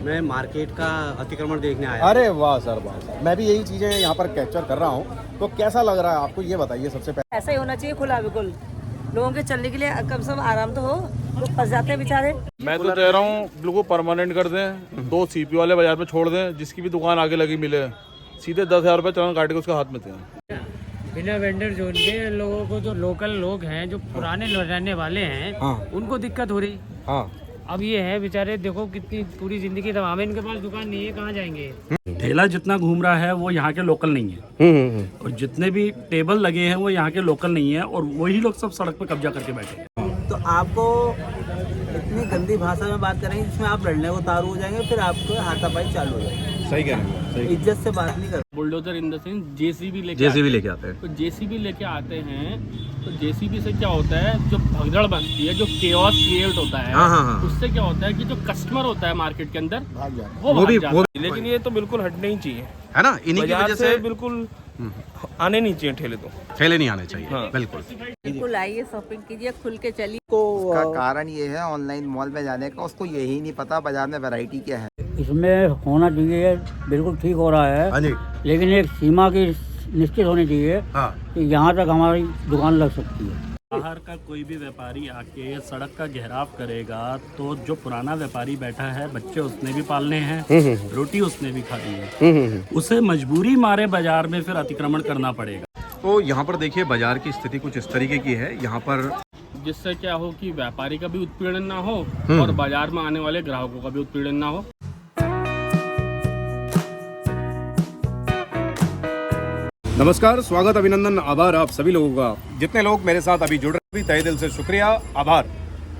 मैं मार्केट का अतिक्रमण देखने आया। अरे वाह सर, वाह सर, मैं भी यही चीज़ें यहाँ पर कैप्चर कर रहा हूँ। तो कैसा लग रहा है आपको, ये बताइए सबसे पहले। ऐसा ही होना चाहिए, खुला बिल्कुल। लोगों के चलने के लिए कम से कम आराम तो हो, लोग फंस जाते हैं बेचारे। मैं तो कह रहा हूँ बिल्कुल परमानेंट कर दें, 2 सीपी वाले बाजार पे छोड़ दें, जिसकी भी दुकान आगे लगी मिले सीधे 10,000 रुपये चालान काट के उसके हाथ में दें। बिना वेंडर जोन के लोगों को, जो लोकल लोग हैं, जो पुराने रहने वाले हैं, उनको दिक्कत हो रही। अब ये है बेचारे, देखो कितनी पूरी जिंदगी तमाम है, इनके पास दुकान नहीं है, कहाँ जाएंगे। ठेला जितना घूम रहा है वो यहाँ के लोकल नहीं है, और जितने भी टेबल लगे हैं वो यहाँ के लोकल नहीं है, और वही लोग सब सड़क पे कब्जा करके बैठे हैं। तो आपको इतनी गंदी भाषा में बात करेंगे जिसमें आप लड़ने को उतारू हो जाएंगे, फिर आपको हाथापाई चालू हो जाएगी। सही कह रहे हैं, सही। इज्जत से बात नहीं कर। Bulldozer in the sense JCB लेके आते हैं। तो जेसीबी लेके आते हैं, तो जेसीबी से क्या होता है, जो भगदड़ बनती है, जो केओस क्रिएट होता है, उससे क्या होता है कि जो कस्टमर होता है मार्केट के अंदर वो भाग जाता है। लेकिन ये तो बिल्कुल हटने ही चाहिए, है ना, इन्हीं की वजह से बिल्कुल आने नहीं चाहिए ठेले नहीं आने चाहिए। बिल्कुल बिल्कुल आइए, शॉपिंग कीजिए, खुल के चलिए। उसका कारण ये है ऑनलाइन मॉल में जाने का, उसको यही नहीं पता बाजार में वैरायटी क्या है। इसमें होना चाहिए, बिल्कुल ठीक हो रहा है, लेकिन एक सीमा की निश्चित होनी चाहिए कि यहाँ तक हमारी दुकान लग सकती है। बाहर का कोई भी व्यापारी आके सड़क का घेराव करेगा तो जो पुराना व्यापारी बैठा है, बच्चे उसने भी पालने हैं, रोटी उसने भी खानी है, उसे मजबूरी मारे बाजार में फिर अतिक्रमण करना पड़ेगा। तो यहाँ पर देखिए बाजार की स्थिति कुछ इस तरीके की है यहाँ पर, जिससे क्या हो कि व्यापारी का भी उत्पीड़न ना हो और बाजार में आने वाले ग्राहकों का भी उत्पीड़न ना हो। नमस्कार, स्वागत, अभिनंदन, आभार आप सभी लोगों का। जितने लोग मेरे साथ अभी जुड़ रहे हैं, तहे दिल से शुक्रिया, आभार।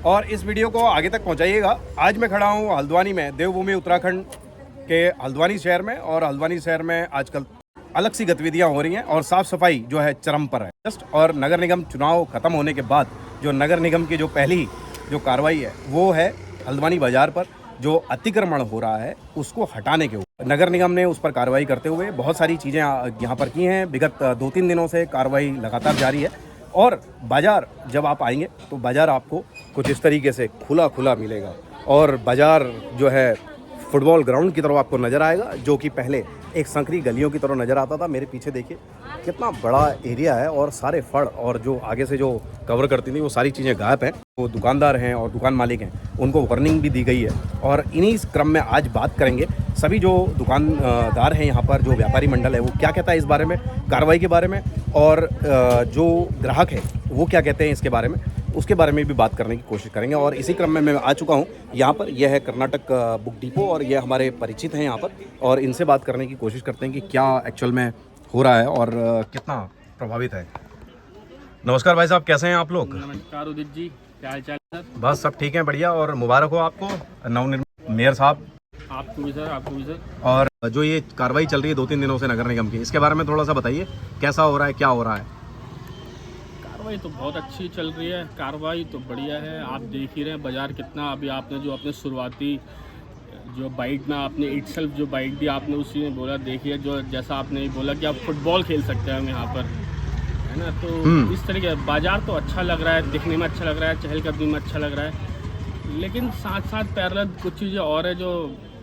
और इस वीडियो को आगे तक पहुंचाइएगा। आज मैं खड़ा हूं हल्द्वानी में, देवभूमि उत्तराखंड के हल्द्वानी शहर में, और हल्द्वानी शहर में आजकल अलग सी गतिविधियां हो रही हैं और साफ सफाई जो है चरम पर है जस्ट। और नगर निगम चुनाव खत्म होने के बाद जो नगर निगम की जो पहली जो कार्रवाई है वो है हल्द्वानी बाजार पर जो अतिक्रमण हो रहा है उसको हटाने के ऊपर। नगर निगम ने उस पर कार्रवाई करते हुए बहुत सारी चीज़ें यहाँ पर की हैं। विगत 2-3 दिनों से कार्रवाई लगातार जारी है, और बाज़ार जब आप आएंगे तो बाज़ार आपको कुछ इस तरीके से खुला खुला मिलेगा, और बाज़ार जो है फुटबॉल ग्राउंड की तरफ आपको नज़र आएगा, जो कि पहले एक संकरी गलियों की तरह नज़र आता था। मेरे पीछे देखिए कितना बड़ा एरिया है, और सारे फड़ और जो आगे से जो कवर करती थी वो सारी चीज़ें गायब हैं। वो दुकानदार हैं और दुकान मालिक हैं, उनको वार्निंग भी दी गई है। और इन्हीं क्रम में आज बात करेंगे सभी जो दुकानदार हैं यहाँ पर, जो व्यापारी मंडल है वो क्या कहता है इस बारे में, कार्रवाई के बारे में, और जो ग्राहक है वो क्या कहते हैं इसके बारे में, उसके बारे में भी बात करने की कोशिश करेंगे। और इसी क्रम में मैं आ चुका हूँ यहाँ पर। यह है कर्नाटक बुक डिपो, और ये हमारे परिचित हैं यहाँ पर, और इनसे बात करने की कोशिश करते हैं कि क्या एक्चुअल में हो रहा है और कितना प्रभावित है। नमस्कार भाई साहब, कैसे हैं आप लोग? नमस्कार उदित जी, क्या हाल चाल सर? बस सब ठीक है, बढ़िया। और मुबारक हो आपको नवनिर्मित मेयर साहब। आपको भी सर, आपको भी सर। और जो ये कार्रवाई चल रही है 2-3 दिनों से नगर निगम की, इसके बारे में थोड़ा सा बताइए, कैसा हो रहा है, क्या हो रहा है? कार्रवाई तो बहुत अच्छी चल रही है, कार्रवाई तो बढ़िया है। आप देख ही रहे हैं बाजार कितना, अभी आपने जो अपने शुरुआती जो बाइट में आपने इटसेल्फ जो बाइट दी आपने उसी में बोला, देखिए जो जैसा आपने बोला कि आप फुटबॉल खेल सकते हैं हम यहाँ पर, है ना। तो इस तरीके बाजार तो अच्छा लग रहा है, दिखने में अच्छा लग रहा है, चहलकदमी में अच्छा लग रहा है, लेकिन साथ साथ पैरेलल कुछ चीज़ें और है जो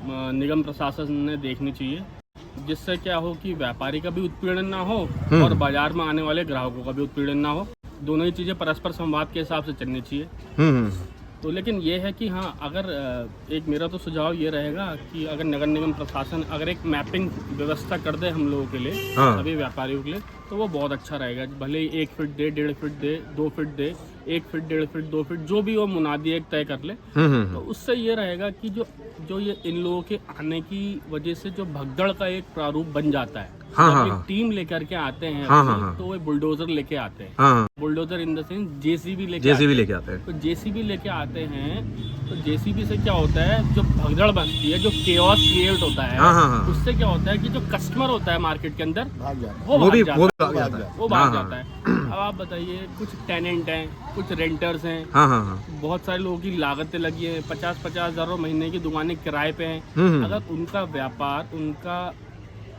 निगम प्रशासन ने देखनी चाहिए, जिससे क्या हो कि व्यापारी का भी उत्पीड़न ना हो और बाजार में आने वाले ग्राहकों का भी उत्पीड़न ना हो। दोनों ही चीज़ें परस्पर संवाद के हिसाब से चलनी चाहिए। तो लेकिन ये है कि हाँ, अगर एक मेरा तो सुझाव ये रहेगा कि अगर नगर निगम प्रशासन अगर एक मैपिंग व्यवस्था कर दे हम लोगों के लिए, सभी व्यापारियों के लिए, तो वो बहुत अच्छा रहेगा। भले ही 1 फीट दे, 1.5 फीट दे, 2 फीट दे, 1 फीट, 1.5 फीट, 2 फीट, जो भी वो मुनादी एक तय कर ले, तो उससे ये रहेगा कि जो ये इन लोगों के आने की वजह से जो भगदड़ का एक प्रारूप बन जाता है। जब टीम लेकर के आते हैं तो वो बुलडोजर लेके आते हैं, bulldozer in the sense JCB लेके आते हैं। तो जेसीबी लेके आते हैं, तो जेसीबी से क्या होता है, जो भगदड़ बनती है, जो केओस क्रिएट होता है, उससे क्या होता है कि जो कस्टमर होता है मार्केट के अंदर वो भाग जाता है। अब आप बताइए, कुछ टेनेंट हैं, कुछ रेंटर्स हैं, बहुत सारे लोगों की लागतें लगी हैं, 50-50 हज़ार महीने की दुकानें किराए पे हैं। अगर उनका व्यापार,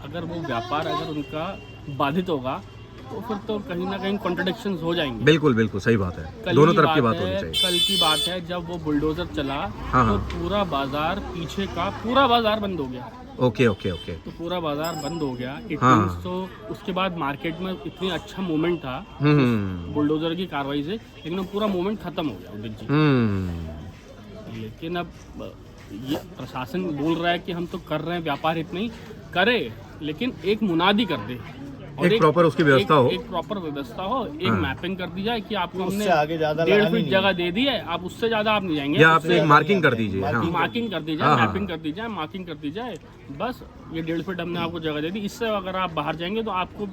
अगर वो व्यापार अगर उनका बाधित होगा तो फिर तो कहीं ना कहीं कॉन्ट्रडिक्शंस हो जाएंगे। बिल्कुल बिल्कुल सही बात है, दोनों तरफ की बात होनी चाहिए। कल की बात है जब वो बुलडोजर चला हाँ, तो हाँ। पूरा बाजार पीछे का पूरा बाजार बंद हो गया। Okay okay okay. तो पूरा बाजार बंद हो गया। हाँ। तो उसके बाद मार्केट में इतनी अच्छा मूवमेंट था हम्म बुलडोजर की कार्रवाई से, लेकिन वो पूरा मूवमेंट खत्म हो गया उदित जी। लेकिन अब ये प्रशासन बोल रहा है कि हम तो कर रहे हैं, व्यापार इतना ही करे, लेकिन एक मुनादी कर दे और एक प्रॉपर उसकी व्यवस्था हो, एक प्रॉपर व्यवस्था हो, एक हाँ। मैपिंग कर दी जाए कि आपको हमने आगे ज्यादा 1.5 फीट जगह दे दी है, आप उससे ज्यादा आप नहीं जाएंगे, या आप एक मार्किंग कर दीजिए। हाँ। मार्किंग कर दी जाए, हाँ, हाँ। मैपिंग कर दी जाए, मार्किंग कर दी जाए, बस ये 1.5 फीट हमने आपको जगह दे दी। इससे अगर आप बाहर जाएंगे तो आपको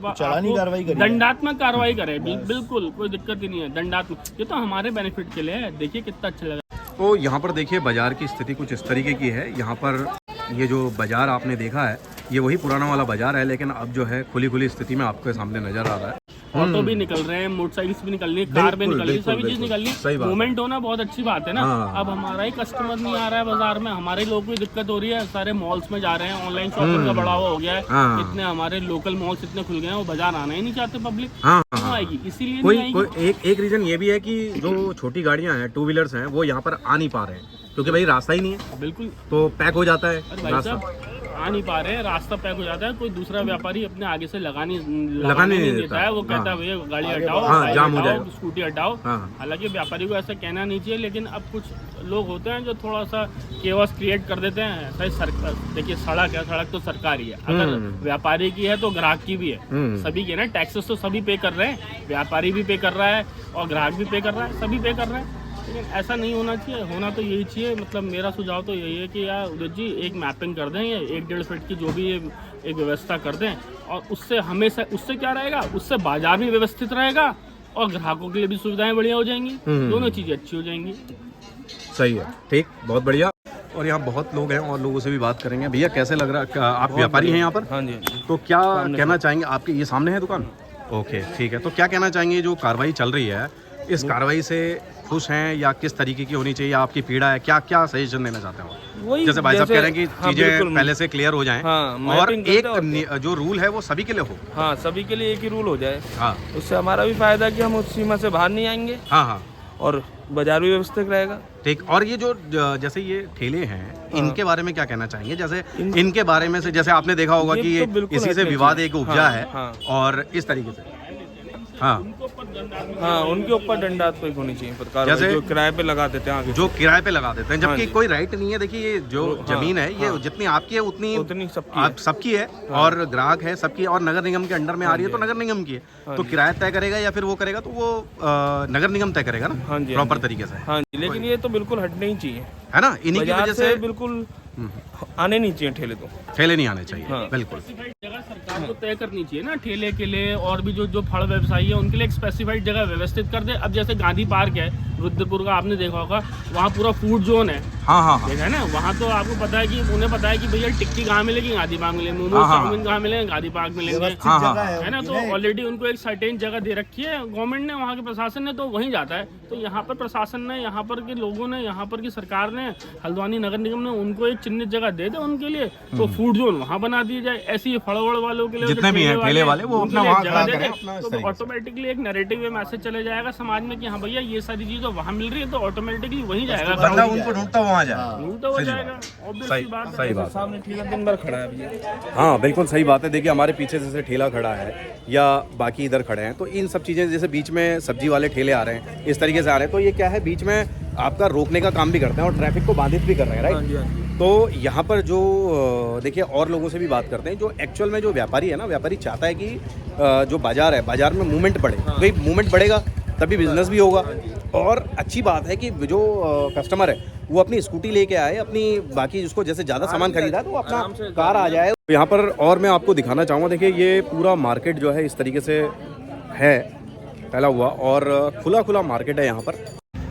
दंडात्मक कार्रवाई करे, बिल्कुल कोई दिक्कत ही नहीं है। दंडात्मक, ये तो हमारे बेनिफिट के लिए है। देखिए कितना अच्छा लगा। तो यहाँ पर देखिए बाजार की स्थिति कुछ इस तरीके की है। यहाँ पर ये जो बाजार आपने देखा है ये वही पुराना वाला बाजार है, लेकिन अब जो है खुली खुली स्थिति में आपके सामने नजर आ रहा है। ऑटो भी निकल रहे हैं, मोटरसाइकिल्स भी निकल रही है, कार भी निकल रही है, सभी चीज निकल रही सही है। बात। मूवमेंट होना बहुत अच्छी बात है ना। हाँ। अब हमारा ही कस्टमर नहीं आ रहा है बाजार में, हमारे लोगों को दिक्कत हो रही है। सारे मॉल्स में जा रहे हैं, ऑनलाइन शॉपिंग का बढ़ावा हो गया है। हाँ। इतने हमारे लोकल मॉल्स इतने खुल गए हैं, वो बाजार आना ही नहीं चाहते पब्लिक। हाँ, क्यों आएगी? इसीलिए कोई नहीं कोई आएगी। एक रीजन ये भी है कि जो छोटी गाड़ियां हैं, 2 व्हीलर्स हैं, वो यहाँ पर आ नहीं पा रहे हैं क्योंकि भाई रास्ता ही नहीं है, बिल्कुल। तो पैक हो जाता है अरे भाई रास्ता। साहब आ नहीं पा रहे हैं, रास्ता पैक हो जाता है। कोई दूसरा व्यापारी अपने आगे से लगाने नहीं देता है। वो कहता है हाँ। भैया गाड़ी हटाओ, हाँ, बाइक जाम हो हटाओ, जाएगा। स्कूटी हटाओ। हाँ। हालांकि व्यापारी को ऐसा कहना नहीं चाहिए, लेकिन अब कुछ लोग होते हैं जो थोड़ा सा केओस क्रिएट कर देते हैं। ऐसा ही सरकार, देखिए सड़क है, सड़क तो सरकारी है, अगर व्यापारी की है तो ग्राहक की भी है, सभी की ना। टैक्सेस तो सभी पे कर रहे हैं, व्यापारी भी पे कर रहा है और ग्राहक भी पे कर रहा है, सभी पे कर रहे हैं। लेकिन ऐसा नहीं होना चाहिए, होना तो यही चाहिए। मतलब मेरा सुझाव तो यही है कि यार उदित जी एक मैपिंग कर दें, ये 1-1.5 फीट की जो भी एक व्यवस्था कर दें, और उससे हमेशा, उससे क्या रहेगा, उससे बाजार भी व्यवस्थित रहेगा और ग्राहकों के लिए भी सुविधाएं बढ़िया हो जाएंगी, दोनों चीजें अच्छी हो जाएंगी। सही है, ठीक, बहुत बढ़िया। और यहाँ बहुत लोग हैं और लोगों से भी बात करेंगे। भैया कैसे लग रहा है, आप व्यापारी हैं यहाँ पर? हाँ जी। तो क्या कहना चाहेंगे? आपके ये सामने है दुकान? ओके ठीक है। तो क्या कहना चाहेंगे, जो कार्रवाई चल रही है इस कार्रवाई से खुश हैं या किस तरीके की होनी चाहिए? आपकी पीड़ा है, क्या क्या सजेशन देना चाहते हो? जैसे भाई साहब कह रहे हैं कि चीजें पहले से क्लियर हो जाएं, और एक जो रूल है वो सभी के लिए हो। हाँ, सभी के लिए एक ही रूल हो जाए। हाँ, उससे हमारा भी फायदा कि हम उस सीमा से बाहर नहीं आएंगे। हाँ हाँ, और बाजार भी व्यवस्थित रहेगा। ठीक। और ये जो जैसे ये ठेले हैं, इनके बारे में क्या कहना चाहेंगे? जैसे इनके बारे में से जैसे आपने देखा होगा कि ये इसी से विवाद एक उपजा है, और इस तरीके से हाँ उनके ऊपर दंडात्मक होनी चाहिए प्रकार, जैसे जो किराए पे लगा देते हैं, जो किराए पे लगा देते हैं, जबकि कोई राइट नहीं है। देखिए ये जो जमीन है, ये जितनी आपकी है उतनी सबकी है, और ग्राहक है सबकी, और नगर निगम के अंडर में आ रही है तो नगर निगम की है। तो किराया तय करेगा या फिर वो करेगा तो वो नगर निगम तय करेगा ना, प्रॉपर तरीके से। हाँ जी, लेकिन ये तो बिल्कुल हटना ही चाहिए, है ना। इन्हीं की वजह से बिल्कुल आने नहीं चाहिए ठेले, तो ठेले नहीं आने चाहिए। बिल्कुल जगह सरकार को तय करनी चाहिए ना, ठेले के लिए और भी जो फल व्यवसायी है उनके लिए एक स्पेसिफाइड जगह व्यवस्थित कर दे। अब जैसे गांधी पार्क है रुद्रपुर का, आपने देखा होगा, वहाँ पूरा फूड जोन है। हाँ, देखा है ना, वहाँ तो आपको पता है कि उन्हें पता है कि भैया टिक्की कहाँ मिलेगी, गांधी पार्क मिलेगी, मोमोज चाउमीन कहाँ मिलेंगे, गांधी पार्क मिलेंगे, है ना। तो ऑलरेडी उनको एक सर्टेन जगह दे रखी है गवर्नमेंट ने, वहाँ के प्रशासन ने, तो वहीं जाता है। तो यहाँ पर प्रशासन ने, यहाँ पर के लोगों ने, यहाँ पर की सरकार ने, हल्द्वानी नगर निगम ने उनको एक चिन्हित जगह दे दे उनके लिए, तो फूड जोन वहाँ बना दिया जाए। ऐसे ही फड़वड़ वालों के लिए जितने भी हैं ठेले वाले, वो अपना वहाँ खड़ा करें, तो ऑटोमेटिकली एक नैरेटिव मैसेज चले जाएगा समाज में कि हाँ भैया ये सारी चीजें वहाँ मिल रही है, तो ऑटोमेटिकली वहीं जाएगा, बंदा उनको ढूंढता वहाँ जाए। ढूंढता हो जाएगा। सही बात। सामने ठेला दिन भर खड़ा है भैया। हाँ बिल्कुल सही बात है। देखिए हमारे पीछे जैसे ठेला खड़ा है या बाकी इधर खड़े हैं, तो इन सब चीज़ें, जैसे बीच में सब्जी वाले ठेले आ रहे हैं, इस तरीके से आ रहे हैं, तो ये क्या है, बीच में आपका रोकने का काम भी करते हैं और ट्रैफिक को बाधित भी कर रहे हैं, राइट। तो यहाँ पर जो देखिए और लोगों से भी बात करते हैं, जो एक्चुअल में जो व्यापारी है ना, व्यापारी चाहता है कि जो बाजार है, बाजार में मूवमेंट बढ़े। भाई मूवमेंट बढ़ेगा तभी बिजनेस भी होगा, और अच्छी बात है कि जो कस्टमर है वो अपनी स्कूटी लेके आए, अपनी बाकी जिसको जैसे ज़्यादा सामान खरीदा है तो अपना कार आ जाए। यहाँ पर और मैं आपको दिखाना चाहूँगा, देखिए ये पूरा मार्केट जो है इस तरीके से है फैला हुआ, और खुला खुला मार्केट है यहाँ पर।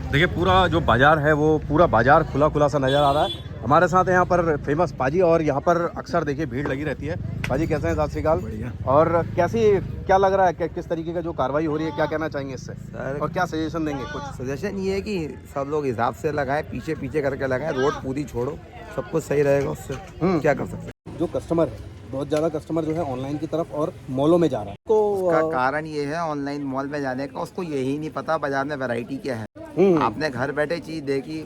देखिए पूरा जो बाजार है वो पूरा बाजार खुला खुला सा नज़र आ रहा है। हमारे साथ यहाँ पर फेमस पाजी, और यहाँ पर अक्सर देखिए भीड़ लगी रहती है। पाजी कैसे हैं? सत श्री अकाल। और क्या लग रहा है, किस तरीके का जो कार्रवाई हो रही है, क्या कहना चाहेंगे इससे, और क्या सजेशन देंगे? कुछ सजेशन ये है कि सब लोग हिसाब से लगाए, पीछे पीछे करके लगाए, रोड पूरी छोड़ो, सब कुछ सही रहेगा। उससे क्या कर सकते हैं? जो कस्टमर है, बहुत ज़्यादा कस्टमर जो है ऑनलाइन की तरफ और मॉलों में जा रहा है, तो उसका कारण ये है ऑनलाइन मॉल में जाने का, उसको यही नहीं पता बाजार में वैरायटी क्या है। आपने घर बैठे चीज देखी,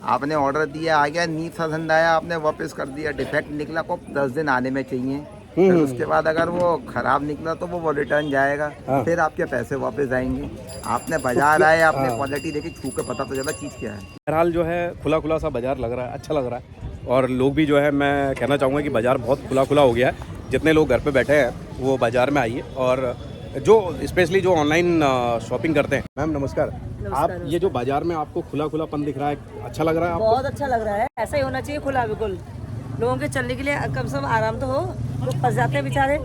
आपने ऑर्डर दिया, आ गया, नीट पसंद आया, आपने वापस कर दिया, डिफेक्ट निकला को 10 दिन आने में चाहिए। फिर उसके बाद अगर वो खराब निकला तो वो रिटर्न जाएगा, फिर आपके पैसे वापस आएंगे। आपने बाजार आए, आपने क्वालिटी देखी, छू के पता तो चला चीज़ क्या है। बहरहाल जो है खुला खुला सा बाजार लग रहा है, अच्छा लग रहा है। और लोग भी जो है, मैं कहना चाहूँगा कि बाजार बहुत खुला खुला हो गया है। जितने लोग घर पे बैठे हैं वो बाजार में आइए, और जो स्पेशली जो ऑनलाइन शॉपिंग करते हैं। मैम नमस्कार। आप ये जो बाजार में आपको खुला खुलापन दिख रहा है, अच्छा लग रहा है आपको? बहुत अच्छा लग रहा है, ऐसा ही होना चाहिए, खुला बिल्कुल। लोगों के चलने के लिए कम से कम आराम तो हो, लोग फंस जाते हैं बेचारे।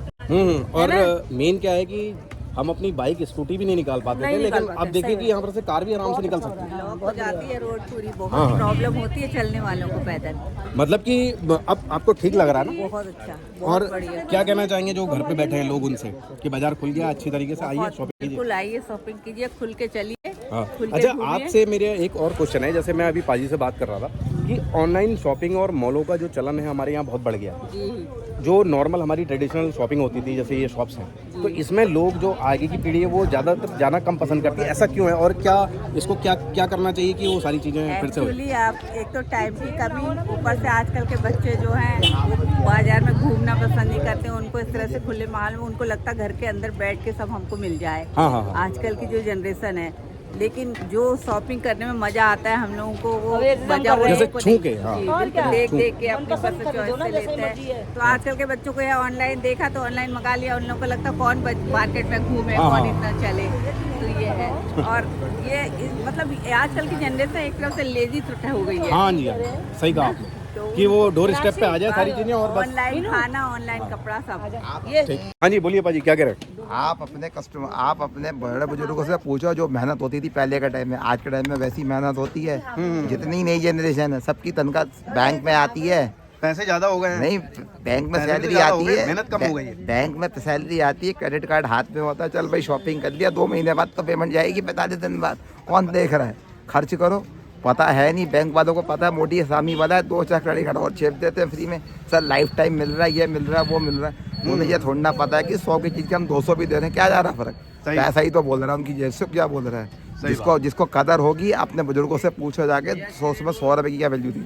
और मेन क्या है कि हम अपनी बाइक स्कूटी भी नहीं निकाल पाते थे, लेकिन अब देखिए कि यहाँ पर से कार भी आराम से निकल सकती है। हो जाती है रोड पूरी, बहुत प्रॉब्लम होती है चलने वालों को पैदल। मतलब कि अब आपको ठीक लग रहा है ना? बहुत अच्छा, और क्या कहना चाहेंगे जो घर पे बैठे हैं लोग उनसे, कि बाजार खुल गया, अच्छी तरीके से आइए शॉपिंग कीजिए। बिल्कुल आइए, शॉपिंग कीजिए, खुल के चलिए। अच्छा, आपसे मेरे एक और क्वेश्चन है, जैसे मैं अभी पाजी से बात कर रहा था कि ऑनलाइन शॉपिंग और मॉलों का जो चलन है हमारे यहाँ बहुत बढ़ गया। जो नॉर्मल हमारी ट्रेडिशनल शॉपिंग होती थी, जैसे ये शॉप्स हैं, तो इसमें लोग जो आगे की पीढ़ी है वो ज़्यादातर जाना कम पसंद करती है। ऐसा क्यों है, और क्या इसको क्या करना चाहिए कि वो सारी चीज़ें फिर से हो? एक्चुअली आप एक तो टाइम की कमी, ऊपर से आजकल के बच्चे जो हैं वो बाजार में घूमना पसंद नहीं करते। उनको इस तरह से खुले माहौल में उनको लगता है घर के अंदर बैठ के सब हमको मिल जाए। आजकल की जो जनरेशन है, लेकिन जो शॉपिंग करने में मजा आता है हम लोगों को, वो मजा जैसे छू के देख के अपनी पसंद चॉइस से लेते हैं। तो आजकल के बच्चों को यह ऑनलाइन देखा तो ऑनलाइन मंगा लिया। उन लोगों को लगता है कौन मार्केट में घूमे, कौन इतना चले, तो ये है। और ये मतलब आजकल की जनरेशन एक तरफ से लेजी हो गई है। हाँ जी, सही कहा आपने कि वो डोर स्टेप पे आ जाए सारी चीजें, और बस ऑनलाइन खाना, ऑनलाइन कपड़ा सब ये। हाँ जी, बोलिए पाजी, क्या कह रहे हैं? आप अपने बड़े बुजुर्गों से पूछो, जो मेहनत होती थी पहले के टाइम में, आज के टाइम में वैसी मेहनत होती है। जितनी नई जनरेशन है, सबकी तनख्वाह बैंक में आती है। पैसे ज्यादा हो गए हैं? नहीं, बैंक में सैलरी आती है, मेहनत कम हो गई है। बैंक में सैलरी आती है, क्रेडिट कार्ड हाथ में होता है, चल भाई शॉपिंग कर लिया, 2 महीने बाद तो पेमेंट जाएगी, 45 दिन बाद। कौन देख रहा है? खर्च करो, पता है नहीं। बैंक वालों को पता है, मोटी असामी वाला है, 2-4 क्रेडिट कार्ड और छेप देते हैं फ्री में। सर लाइफ टाइम मिल रहा है, ये मिल रहा है, वो मिल रहा है। उन्हें ये थोड़ा पता है कि 100 की चीज़ के हम 200 भी दे रहे हैं, क्या जा रहा फर्क? पैसा ही तो बोल रहा है, उनकी जैसे क्या बोल रहा है। जिसको कदर होगी, अपने बुजुर्गों से पूछो जाके, 100 रुपये की क्या वैल्यू थी।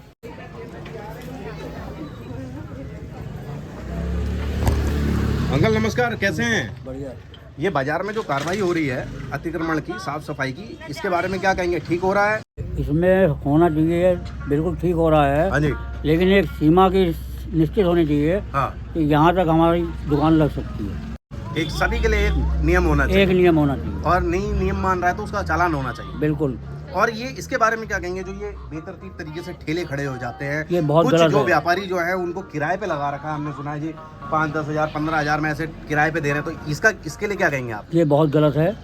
अंकल नमस्कार, कैसे हैं? बढ़िया। ये बाजार में जो कार्रवाई हो रही है अतिक्रमण की, साफ सफाई की, इसके बारे में क्या कहेंगे? ठीक हो रहा है? इसमें होना चाहिए, बिल्कुल ठीक हो रहा है। हाँ जी। लेकिन एक सीमा की निश्चित होनी चाहिए कि यहाँ तक हमारी दुकान लग सकती है। एक सभी के लिए एक नियम होना चाहिए। एक नियम होना चाहिए, और नहीं नियम मान रहा है तो उसका चालान होना चाहिए। बिल्कुल। और ये इसके बारे में क्या कहेंगे, जो ये बेतरतीब तरीके से ठेले खड़े हो जाते हैं, ये बहुत कुछ गलत जो है। व्यापारी जो है उनको किराए पे लगा रखा है, हमने सुना है जी 5-10 हज़ार 15 हज़ार में ऐसे किराए पे दे रहे हैं, तो इसके लिए क्या कहेंगे आप? ये बहुत गलत है,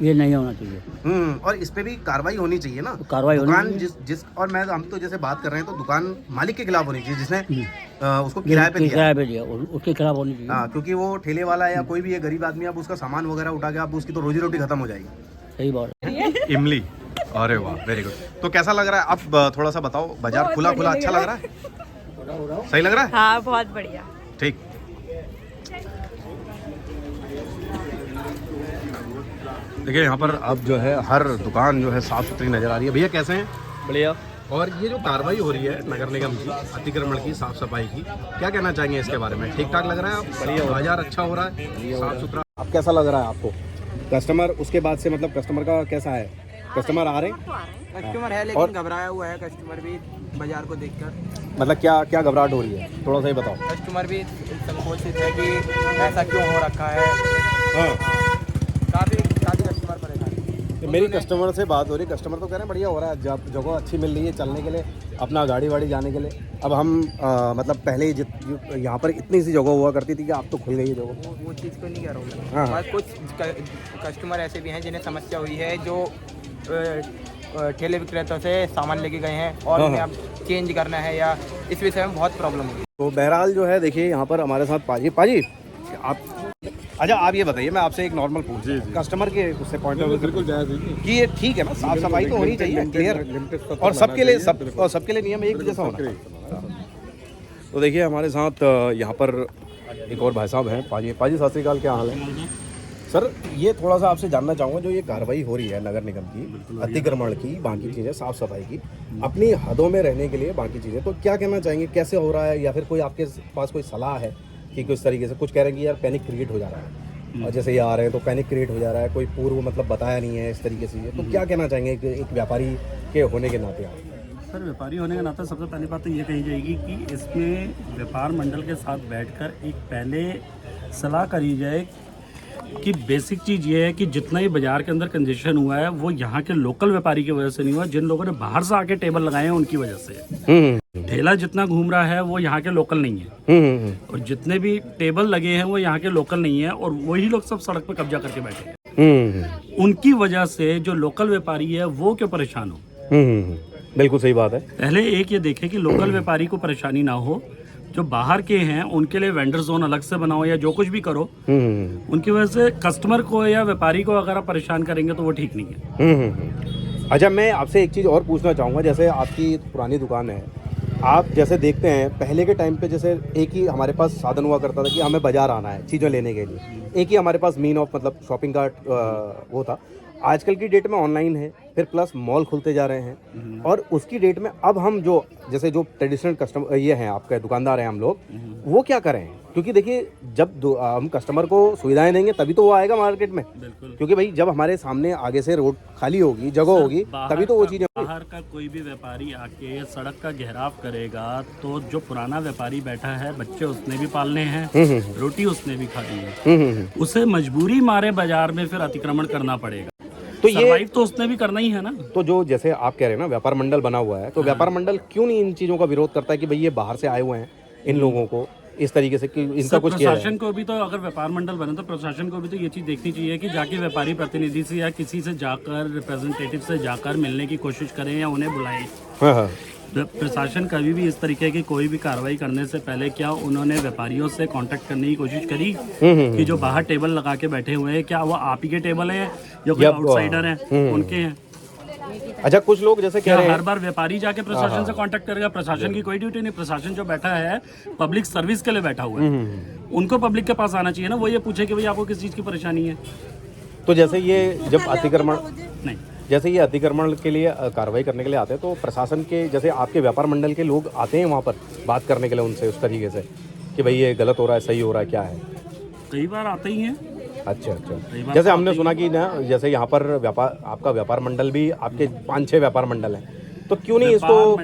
ये नहीं होना चाहिए। और इस पे भी कार्रवाई होनी चाहिए ना। कार्रवाई दुकान जिस और हम तो जैसे बात कर रहे हैं तो दुकान मालिक के खिलाफ होनी चाहिए, जिसने उसको किराए पे दिया, उसके खिलाफ होनी चाहिए। हाँ, क्योंकि वो ठेले वाला या कोई भी है गरीब आदमी, अब उसका सामान वगैरह उठा के आप उसकी तो रोजी रोटी खत्म हो जाएगी। सही बात है। इमली, अरे वाह, वेरी गुड। तो कैसा लग रहा है अब थोड़ा सा बताओ, बाजार खुला खुला अच्छा लग रहा है? सही लग रहा है? हाँ, बहुत बढ़िया। ठीक। देखिए यहाँ पर अब जो है हर दुकान जो है साफ सुथरी नजर आ रही है। भैया कैसे हैं? बढ़िया। और ये जो कार्रवाई हो रही है नगर निगम की अतिक्रमण की, साफ सफाई की, क्या कहना चाहेंगे इसके बारे में? ठीक ठाक लग रहा है? आप बढ़िया, बाजार अच्छा हो रहा है, साफ सुथरा। अब कैसा लग रहा है आपको? कस्टमर उसके बाद से, मतलब कस्टमर का कैसा है? कस्टमर आ रहे हैं? कस्टमर है, लेकिन घबराया हुआ है कस्टमर भी बाजार को देखकर। मतलब क्या घबराहट हो रही है, थोड़ा सा ही बताओ। कस्टमर भी संकोचित है कि ऐसा क्यों हो रखा है। काफ़ी कस्टमर परेशान। तो मेरी कस्टमर से बात हो रही, कस्टमर तो कह रहे हैं बढ़िया हो रहा है, जगह अच्छी मिल रही है चलने के लिए, अपना गाड़ी वाड़ी जाने के लिए। अब हम मतलब पहले यहाँ पर इतनी सी जगह हुआ करती थी कि आप तो खुल गई है जगह। वो चीज़ को नहीं कह रहा हूँ। कुछ कस्टमर ऐसे भी हैं जिन्हें समस्या हुई है, जो ठेले विक्रेता से सामान लेके गए हैं और उन्हें अब चेंज करना है, या इस विषय में बहुत प्रॉब्लम हुई। तो बहरहाल जो है, देखिए यहाँ पर हमारे साथ पाजी आप, अच्छा आप ये बताइए, मैं आपसे एक नॉर्मल पूछ, कस्टमर के उससे पॉइंट ऑफ व्यू बिल्कुल कि ये ठीक है ना, साफ सफाई तो होनी चाहिए, क्लियर, और सबके लिए नियम एक जैसा होना। तो देखिए हमारे साथ यहाँ पर एक और भाई साहब हैं, पाजी। सत श्री अकाल, क्या हाल है? सर ये थोड़ा सा आपसे जानना चाहूँगा, जो ये कार्रवाई हो रही है नगर निगम की, अतिक्रमण की, बाकी चीज़ें, साफ सफाई की, अपनी हदों में रहने के लिए बाकी चीज़ें, तो क्या कहना चाहेंगे, कैसे हो रहा है, या फिर कोई आपके पास कोई सलाह है कि किस तरीके से? कुछ कह रहे हैं कि यार पैनिक क्रिएट हो जा रहा है, और जैसे ये आ रहे हैं तो पैनिक क्रिएट हो जा रहा है, कोई पूर्व मतलब बताया नहीं है इस तरीके से, तो क्या कहना चाहेंगे एक व्यापारी के होने के नाते आप? सर, व्यापारी होने के नाते सबसे पहली बात तो ये कही जाएगी कि इसमें व्यापार मंडल के साथ बैठकर एक पहले सलाह करी जाए कि बेसिक चीज़ ये है कि जितना ही बाजार के अंदर कंजेशन हुआ है वो यहाँ के लोकल व्यापारी की वजह से नहीं हुआ, जिन लोगों ने बाहर से आके टेबल लगाए हैं उनकी वजह से। ठेला जितना घूम रहा है वो यहाँ के लोकल नहीं है, और जितने भी टेबल लगे हैं वो यहाँ के लोकल नहीं है, और वही लोग सब सड़क पे कब्जा करके बैठे हैं। उनकी वजह से जो लोकल व्यापारी है वो क्यों परेशान हो? बिल्कुल सही बात है। पहले एक ये देखे कि लोकल व्यापारी को परेशानी ना हो, जो बाहर के हैं उनके लिए वेंडर जोन अलग से बनाओ या जो कुछ भी करो, उनकी वजह से कस्टमर को या व्यापारी को अगर आप परेशान करेंगे तो वो ठीक नहीं है। अच्छा, मैं आपसे एक चीज़ और पूछना चाहूँगा, जैसे आपकी पुरानी दुकान है, आप जैसे देखते हैं पहले के टाइम पे जैसे एक ही हमारे पास साधन हुआ करता था कि हमें बाजार आना है चीज़ें लेने के लिए, एक ही हमारे पास मीन ऑफ मतलब शॉपिंग का वो था। आजकल की डेट में ऑनलाइन है, फिर प्लस मॉल खुलते जा रहे हैं, और उसकी डेट में अब हम जो जैसे जो ट्रेडिशनल कस्टमर ये हैं आपके दुकानदार हैं हम लोग, वो क्या करें? क्योंकि देखिए जब हम कस्टमर को सुविधाएं देंगे तभी तो वो आएगा मार्केट में, क्योंकि भाई जब हमारे सामने आगे से रोड खाली होगी, जगह होगी, तभी तो वो चीज़ें। बाहर का कोई भी व्यापारी आके सड़क का घेराव करेगा तो जो पुराना व्यापारी बैठा है, बच्चे उसने भी पालने हैं, रोटी उसने भी खानी है, उसे मजबूरी मारे बाजार में फिर अतिक्रमण करना पड़ेगा, तो ये तो उसने भी करना ही है ना। तो जो जैसे आप कह रहे हैं ना व्यापार मंडल बना हुआ है, तो व्यापार मंडल क्यों नहीं इन चीज़ों का विरोध करता है कि भाई ये बाहर से आए हुए हैं, इन लोगों को इस तरीके से कि इनका कुछ किया जाए? प्रशासन को भी तो, अगर व्यापार मंडल बने तो प्रशासन को भी तो ये चीज़ देखनी चाहिए कि जाके व्यापारी प्रतिनिधि से या किसी से जाकर, रिप्रेजेंटेटिव से जाकर मिलने की कोशिश करें या उन्हें बुलाएं। हाँ। प्रशासन कभी भी इस तरीके की कोई भी कार्रवाई करने से पहले क्या उन्होंने व्यापारियों से कांटेक्ट करने की कोशिश करी कि जो बाहर टेबल लगा के बैठे हुए हैं, क्या वो आप ही के टेबल हैं या कोई आउटसाइडर हैं उनके हैं? अच्छा, कुछ लोग जैसे कह रहे हैं हर बार व्यापारी जाके प्रशासन से कांटेक्ट करेगा? प्रशासन की कोई ड्यूटी नहीं। प्रशासन जो बैठा है पब्लिक सर्विस के लिए बैठा हुआ है, उनको पब्लिक के पास आना चाहिए ना, वो ये पूछे कि भाई आपको किस चीज़ की परेशानी है। तो जैसे ये जब अतिक्रमण नहीं, जैसे ये अतिक्रमण के लिए कार्रवाई करने के लिए आते हैं, तो प्रशासन के जैसे आपके व्यापार मंडल के लोग आते हैं वहाँ पर बात करने के लिए उनसे उस तरीके से कि भाई ये गलत हो रहा है, सही हो रहा है, क्या है? कई बार आते ही हैं। अच्छा, जैसे हमने सुना कि ना जैसे यहाँ पर आपका व्यापार मंडल भी, आपके 5-6 व्यापार मंडल हैं, तो क्यों नहीं इसको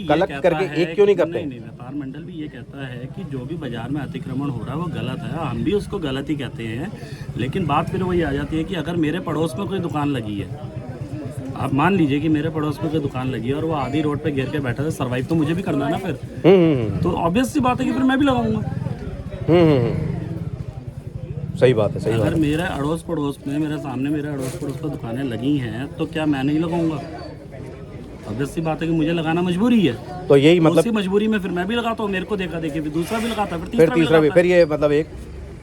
कलेक्ट करके एक क्यों नहीं करते? नहीं, व्यापार मंडल भी ये कहता है कि जो भी बाजार में अतिक्रमण हो रहा है वो गलत है, हम भी उसको गलत ही कहते हैं, लेकिन बात फिर वही आ जाती है कि अगर मेरे पड़ोस में कोई दुकान लगी है, आप मान लीजिए कि मेरे पड़ोस में कोई दुकान लगी है और वो आधी रोड पे घेर के बैठा है, सर्वाइव तो मुझे भी करना है ना फिर, तो ऑब्वियस सी बात है कि फिर मैं भी लगाऊंगा। सही बात है, सही बात है। अगर मेरे अड़ोस पड़ोस में, मेरे सामने मेरे अड़ोस पड़ोस पर दुकानें लगी हैं तो क्या मैं नहीं लगाऊंगा? ऑब्वियस सी बात है कि मुझे लगाना मजबूरी है, तो यही मतलब उसी मजबूरी में फिर मैं भी लगाता हूँ, मेरे को देखा देखी फिर दूसरा भी लगाता है, फिर तीसरा भी, फिर ये मतलब एक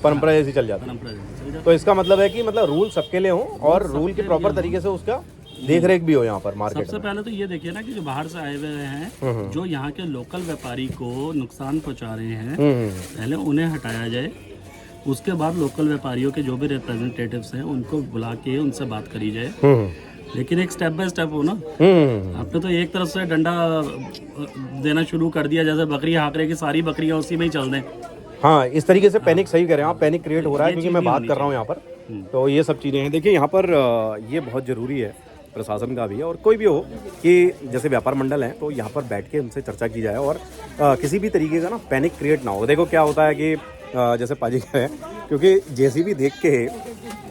परंपरा जैसी चल जाती है। तो इसका मतलब है कि मतलब रूल सबके लिए हो और रूल के प्रॉपर तरीके से उसका देख रेख भी हो यहाँ पर मार्केट। सबसे पहले तो ये देखिए ना कि जो बाहर से आए हुए हैं, जो यहाँ के लोकल व्यापारी को नुकसान पहुँचा रहे हैं, पहले उन्हें हटाया जाए, उसके बाद लोकल व्यापारियों के जो भी रिप्रेजेंटेटिव्स हैं उनको बुला के उनसे बात करी जाए, लेकिन एक स्टेप बाय स्टेप हो ना। आपने तो एक तरफ से डंडा देना शुरू कर दिया, जैसे बकरी हाँक रहे कि सारी बकरियां उसी में ही चल दें। हाँ, इस तरीके से पैनिक, सही कह रहे हैं आप, पैनिक क्रिएट हो रहा है, क्योंकि मैं बात कर रहा हूँ यहाँ पर, तो ये सब चीज़ें हैं। देखिए यहाँ पर ये बहुत ज़रूरी है प्रशासन का भी और कोई भी हो कि जैसे व्यापार मंडल हैं तो यहाँ पर बैठ के उनसे चर्चा की जाए और किसी भी तरीके का ना पैनिक क्रिएट ना हो। देखो क्या होता है कि जैसे पाजी कह रहे हैं, क्योंकि जेसीबी देख के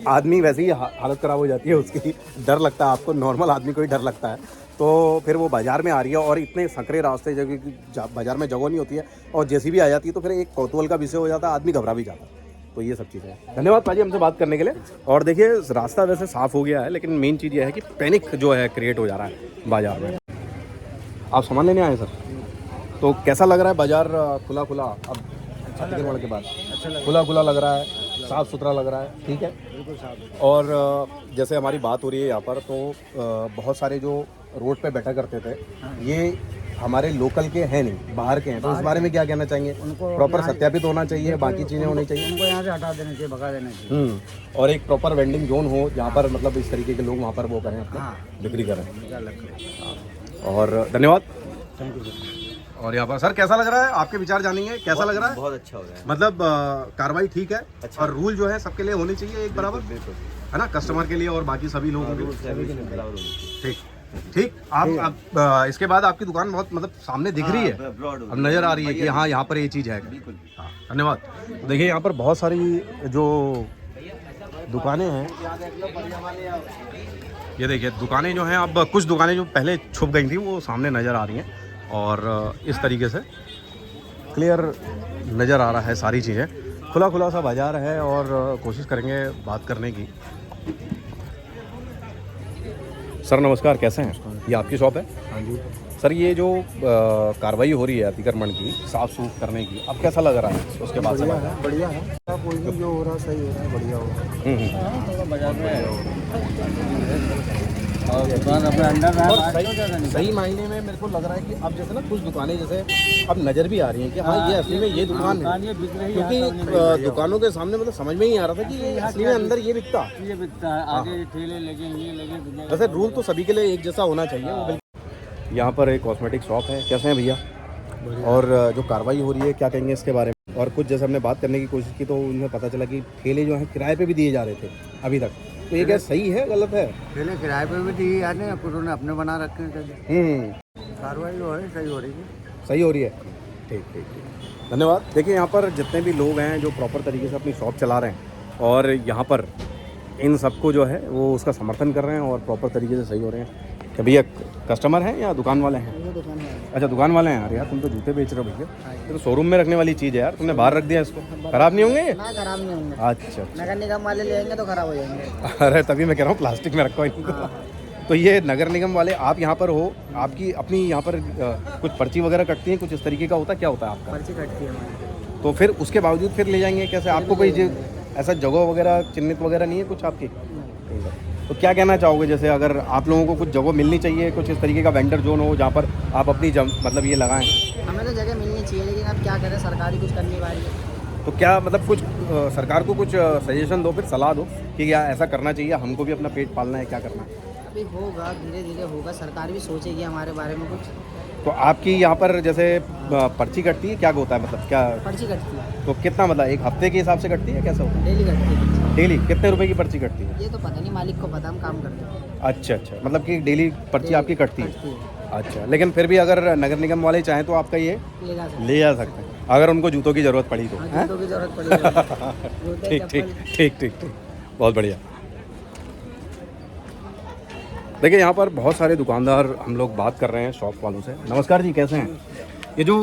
आदमी वैसे ही हालत ख़राब हो जाती है उसकी, डर लगता है, आपको नॉर्मल आदमी को ही डर लगता है, तो फिर वो बाज़ार में आ रही है और इतने संकरे रास्ते जगह बाज़ार में जगह नहीं होती है और जेसीबी आ जाती है, तो फिर एक कौतूहल का विषय हो जाता है, आदमी घबरा भी जाता है। तो ये सब चीज़ें हैं। धन्यवाद पाजी हमसे बात करने के लिए। और देखिए रास्ता वैसे साफ़ हो गया है, लेकिन मेन चीज़ ये है कि पैनिक जो है क्रिएट हो जा रहा है बाज़ार में। आप सामान लेने आए सर, तो कैसा लग रहा है बाज़ार? खुला खुला अब अतिक्रमण के बाद खुला खुला लग रहा है, साफ़ सुथरा लग रहा है, ठीक है, बिल्कुल साफ। और जैसे हमारी बात हो रही है यहाँ पर, तो बहुत सारे जो रोड पे बैठा करते थे, ये हमारे लोकल के हैं नहीं, बाहर के हैं, तो उस बारे में क्या कहना चाहेंगे? उनको प्रॉपर सत्यापित होना चाहिए, बाकी चीज़ें होनी चाहिए, उनको यहाँ से हटा देना चाहिए, भगा देना चाहिए। और एक प्रॉपर वेंडिंग जोन हो जहाँ पर मतलब इस तरीके के लोग वहाँ पर वो करें, अपना बिक्री करें। और धन्यवाद। और यहाँ पर सर कैसा लग रहा है, आपके विचार जानेंगे, कैसा लग रहा है? बहुत अच्छा हो रहा है, मतलब कार्रवाई ठीक है, और रूल जो है सबके लिए होने चाहिए एक बराबर, बिल्कुल है ना, कस्टमर के लिए और बाकी सभी लोगों के लिए। ठीक ठीक। आप इसके बाद आपकी दुकान बहुत मतलब सामने दिख रही है, अब नज़र आ रही है कि हाँ यहाँ पर ये चीज़ है। हाँ, धन्यवाद। तो देखिए यहाँ पर बहुत सारी जो दुकानें हैं, ये देखिए दुकानें जो हैं, अब कुछ दुकानें जो पहले छुप गई थी वो सामने नज़र आ रही हैं, और इस तरीके से क्लियर नज़र आ रहा है सारी चीज़ें। खुला खुला सा बाज़ार है, और कोशिश करेंगे बात करने की। सर नमस्कार, कैसे हैं? ये आपकी शॉप है? हाँ जी सर, ये जो कार्रवाई हो रही है अतिक्रमण की, साफ सूफ करने की, अब कैसा लग रहा है उसके बाद से? बढ़िया है, कोई भी जो हो रहा है सही हो रहा है, बढ़िया हो रहा है। बाजार में और दुकान अपने अंदर है, सही मायने में मेरे को लग रहा है कि अब जैसे ना कुछ दुकानें जैसे अब नज़र भी आ रही हैं कि हाँ ये असली में ये दुकान है, क्योंकि दुकानों के सामने मतलब समझ में ही आ रहा था कि ये असली में अंदर ये बिकता है, आगे ठेले लगे, ये लगे। वैसे रूल तो सभी के लिए एक जैसा होना चाहिए। वो बिल्कुल। यहाँ पर एक कॉस्मेटिक शॉप है, कैसे हैं भैया? और जो कार्रवाई हो रही है क्या कहेंगे इसके बारे में? और कुछ जैसे हमने बात करने की कोशिश की तो उन्हें पता चला कि ठेले जो हैं किराए पे भी दिए जा रहे थे अभी तक, तो ये क्या सही है गलत है? ठेले किराए पे भी दिए जाते हैं, कुछ उन्होंने अपने बना रखे हैं। कार्रवाई जो है सही हो रही है, सही हो रही है। ठीक ठीक ठीक, धन्यवाद। देखिए यहाँ पर जितने भी लोग हैं जो प्रॉपर तरीके से अपनी शॉप चला रहे हैं, और यहाँ पर इन सबको जो है वो उसका समर्थन कर रहे हैं और प्रॉपर तरीके से सही हो रहे हैं। क्या भैया कस्टमर हैं या दुकान वाले हैं? अच्छा दुकान वाले हैं। अरे यार तुम तो जूते बेच रहे हो भैया, ये तो शोरूम में रखने वाली चीज़ है यार, तुमने बाहर रख दिया इसको, खराब नहीं होंगे? ना खराब नहीं होंगे। अच्छा नगर निगम वाले ले आएंगे तो खराब हो जाएंगे। अरे तभी मैं कह रहा हूँ प्लास्टिक में रखो इनको। तो ये नगर निगम वाले, आप यहाँ पर हो, आपकी अपनी यहाँ पर कुछ पर्ची वगैरह कटती है, कुछ इस तरीके का होता है, क्या होता है आपका? पर्ची कटती है हमारी। तो फिर उसके बावजूद फिर ले जाएंगे कैसे? आपको कोई ऐसा जगह वगैरह चिन्हित वगैरह नहीं है कुछ आपकी? तो क्या कहना चाहोगे, जैसे अगर आप लोगों को कुछ जगह मिलनी चाहिए, कुछ इस तरीके का वेंडर जोन हो जहाँ पर आप अपनी मतलब ये लगाएं? हमें तो जगह मिलनी चाहिए, लेकिन अब क्या करें, सरकारी कुछ करने वाली है। तो क्या मतलब कुछ सरकार को कुछ सजेशन दो, फिर सलाह दो कि क्या ऐसा करना चाहिए, हमको भी अपना पेट पालना है, क्या करना है? अभी होगा, धीरे धीरे होगा, सरकार भी सोचेगी हमारे बारे में कुछ। तो आपकी यहाँ पर जैसे पर्ची कटती है, क्या होता है मतलब क्या पर्ची कटती है? तो कितना मतलब एक हफ्ते के हिसाब से कटती है, कैसा होता है? डेली कटती है। डेली कितने रुपए की पर्ची कटती है? ये तो पता नहीं, मालिक को पता, हम काम करते हैं। अच्छा अच्छा, मतलब कि डेली पर्ची आपकी कटती है। अच्छा, लेकिन फिर भी अगर नगर निगम वाले चाहें तो आपका ये ले जा सकते हैं, अगर उनको जूतों की ज़रूरत पड़ी तो। जूतों की ज़रूरत पड़ी। ठीक ठीक ठीक ठीक ठीक, बहुत बढ़िया। देखिए यहाँ पर बहुत सारे दुकानदार हम लोग बात कर रहे हैं शॉप वालों से। नमस्कार जी, कैसे हैं? ये जो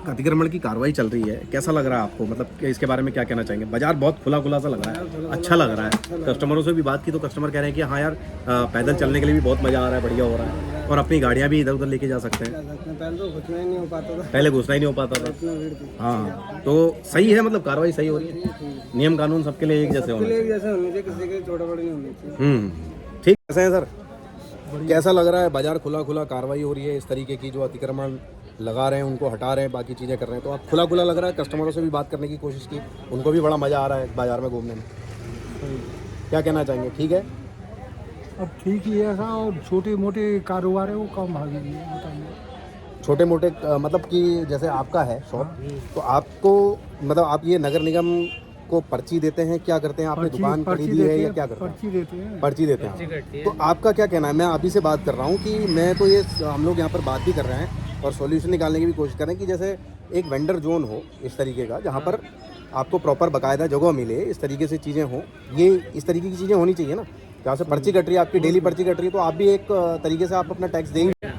अतिक्रमण की कार्रवाई चल रही है, कैसा लग रहा है आपको, मतलब इसके बारे में क्या कहना चाहेंगे? बाजार बहुत खुला खुला सा लग रहा है, अच्छा लग रहा है। कस्टमरों से भी बात की तो कस्टमर कह रहे हैं कि हाँ यार पैदल चलने के लिए भी बहुत मज़ा आ रहा है, बढ़िया हो रहा है, और अपनी गाड़ियाँ भी इधर उधर लेके जा सकते हैं। पहले तो घुसना ही नहीं हो पाता था, पहले घुसना ही नहीं हो पाता था। हाँ, तो सही है, मतलब कार्रवाई सही हो रही है, नियम कानून सबके लिए एक जैसे होने चाहिए, किसी के छोटा बड़ा नहीं होना चाहिए। ठीक। कैसे हैं सर, कैसा लग रहा है? बाजार खुला खुला कार्रवाई हो रही है, इस तरीके की जो अतिक्रमण लगा रहे हैं उनको हटा रहे हैं, बाकी चीज़ें कर रहे हैं, तो आप खुला खुला लग रहा है। कस्टमरों से भी बात करने की कोशिश की, उनको भी बड़ा मज़ा आ रहा है बाज़ार में घूमने में, क्या कहना चाहेंगे? ठीक है, अब ठीक ही है ऐसा, और छोटे मोटे कारोबार है वो कम भागेंगे, बताइए। छोटे मोटे मतलब कि जैसे आपका है शॉप, तो आपको मतलब आप ये नगर निगम को पर्ची देते हैं, क्या करते हैं? आपने दुकान खरीदी है या क्या करते हैं? पर्ची देते हैं। पर्ची देते हैं। तो आपका क्या कहना है? मैं अभी से बात कर रहा हूँ कि मैं तो ये हम लोग यहाँ पर बात भी कर रहे हैं और सॉल्यूशन निकालने की भी कोशिश कर रहे हैं कि जैसे एक वेंडर जोन हो इस तरीके का, जहाँ पर आपको प्रॉपर बाकायदा जगह मिले, इस तरीके से चीज़ें हों, ये इस तरीके की चीज़ें होनी चाहिए ना। जहाँ से पर्ची कट रही है, आपकी डेली पर्ची कट रही है, तो आप भी एक तरीके से आप अपना टैक्स देंगे।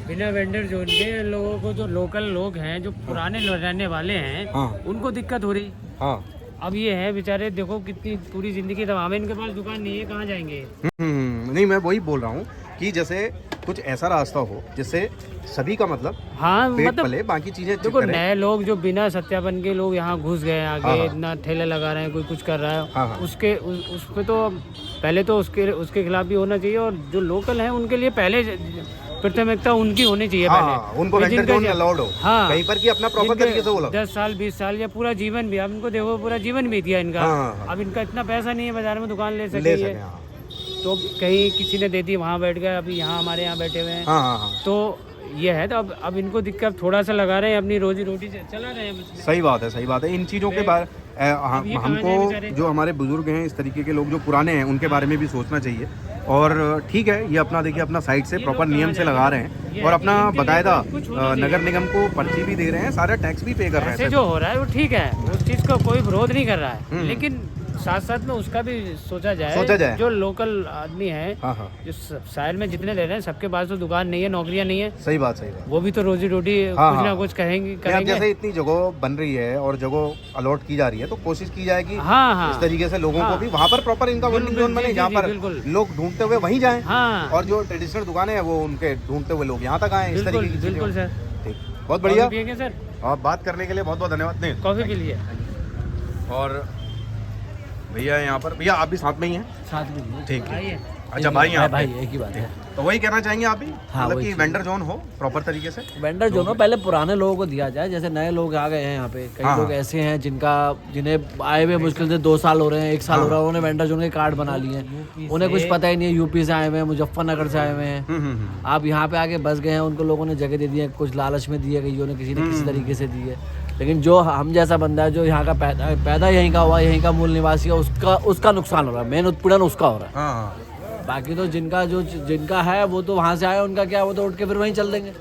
बिना वेंडर जोन के लोगों को, जो लोकल लोग हैं, जो पुराने रहने वाले हैं, उनको दिक्कत हो रही। हाँ, अब ये है बेचारे, देखो कितनी पूरी जिंदगी तमाम है, इनके पास दुकान नहीं है, कहाँ जाएंगे? नहीं, मैं वही बोल रहा हूँ कि जैसे कुछ ऐसा रास्ता हो जिससे सभी का मतलब हाँ, पेट मतलब पले, बाकी चीजें देखो नए लोग जो बिना सत्यापन के लोग यहाँ घुस गए आगे, इतना ठेले लगा रहे हैं, कोई कुछ कर रहा है, उसके उस पे तो पहले तो उसके खिलाफ भी होना चाहिए, और जो लोकल हैं उनके लिए पहले प्राथमिकता उनकी होनी चाहिए हाँ, पहले। उनको कि वेंडर जिनका जोन में अलाउड हो, हाँ, कहीं पर कि अपना प्रॉपर जिनके तरीके से वो लगे। 10 साल 20 साल या पूरा जीवन भी, अब इनको देखो पूरा जीवन भी दिया इनका। हाँ। अब इनका इतना पैसा नहीं है बाजार में दुकान ले ले सके, सके, हाँ। तो कहीं किसी ने दे दी, वहाँ बैठ गए, अभी यहाँ हमारे यहाँ बैठे हुए हैं। हाँ, हाँ, हाँ। तो ये है, तो अब इनको दिक्कत थोड़ा सा लगा रहे हैं, अपनी रोजी रोटी से चला रहे हैं बस। सही बात है, सही बात है। इन चीज़ों के बारे अब ये कहाँ जाए हमको बेचारे? जो हमारे बुजुर्ग हैं, इस तरीके के लोग जो पुराने हैं, उनके बारे में भी सोचना चाहिए। और ठीक है, ये अपना देखिए अपना साइड से प्रॉपर नियम से लगा रहे हैं और अपना बकायदा नगर निगम को पर्ची भी दे रहे हैं, सारा टैक्स भी पे कर रहे ऐसे हैं। जो हो रहा है वो ठीक है, उस चीज़ का कोई विरोध नहीं कर रहा है, लेकिन साथ साथ में उसका भी सोचा जाए। जो लोकल आदमी है, हाँ, हाँ। जो शहर में जितने रह रहे हैं, सबके पास तो दुकान नहीं है, नौकरियां नहीं है। सही बात, सही बात। वो भी तो रोजी रोटी हाँ, कुछ ना हाँ। कुछ करेंगे। जैसे इतनी जगह बन रही है और जगह अलॉट की जा रही है, तो कोशिश की जाए कि हाँ। इस तरीके से लोगों को भी वहाँ पर प्रॉपर इनका वेंडिंग जोन बने, जहाँ पर लोग ढूंढते हुए वहीं जाएं। हाँ। और जो ट्रेडिशनल दुकानें हैं वो उनके ढूंढते हुए लोग यहाँ तक आए, इस तरीके की बिल्कुल सर। ठीक, बहुत बढ़िया। पिएंगे सर? और बात करने के लिए बहुत बहुत धन्यवाद। नहीं, कॉफी पी लिए। और भैया यहाँ पर, भैया आप भी साथ में ही हैं? साथ में ठीक है, अच्छा भाई हैं आप? भाई एक ही बात है। तो वही कहना चाहेंगे आप भी, हाँ, मतलब वही कि वेंडर जोन हो प्रॉपर तरीके से? वेंडर जो ना पहले पुराने लोगों को दिया जाए, जैसे नए लोग आ गए हैं यहाँ पे, कई लोग ऐसे हैं जिन्हें आए हुए मुश्किल से 2 साल हो रहे हैं, 1 साल हो रहा है, उन्होंने वेंडर जोन के कार्ड बना लिए हैं, उन्हें कुछ पता ही नहीं है, यूपी से आए हुए हैं, मुजफ्फरनगर से आए हुए हैं, आप यहाँ पे आके बस गए हैं, उनको लोगों ने जगह दे दी है, कुछ लालच में दी है, कईयों ने किसी ने किसी तरीके से दी है। लेकिन जो हम जैसा बंदा है, जो यहाँ का पैदा यहीं का हुआ, यहीं का मूल निवासी है, उसका नुकसान हो रहा है, मेन उत्पीड़न उसका हो रहा है। बाकी तो जिनका है वो तो वहाँ से आया, उनका क्या, वो तो उठ के फिर वहीं चल देंगे।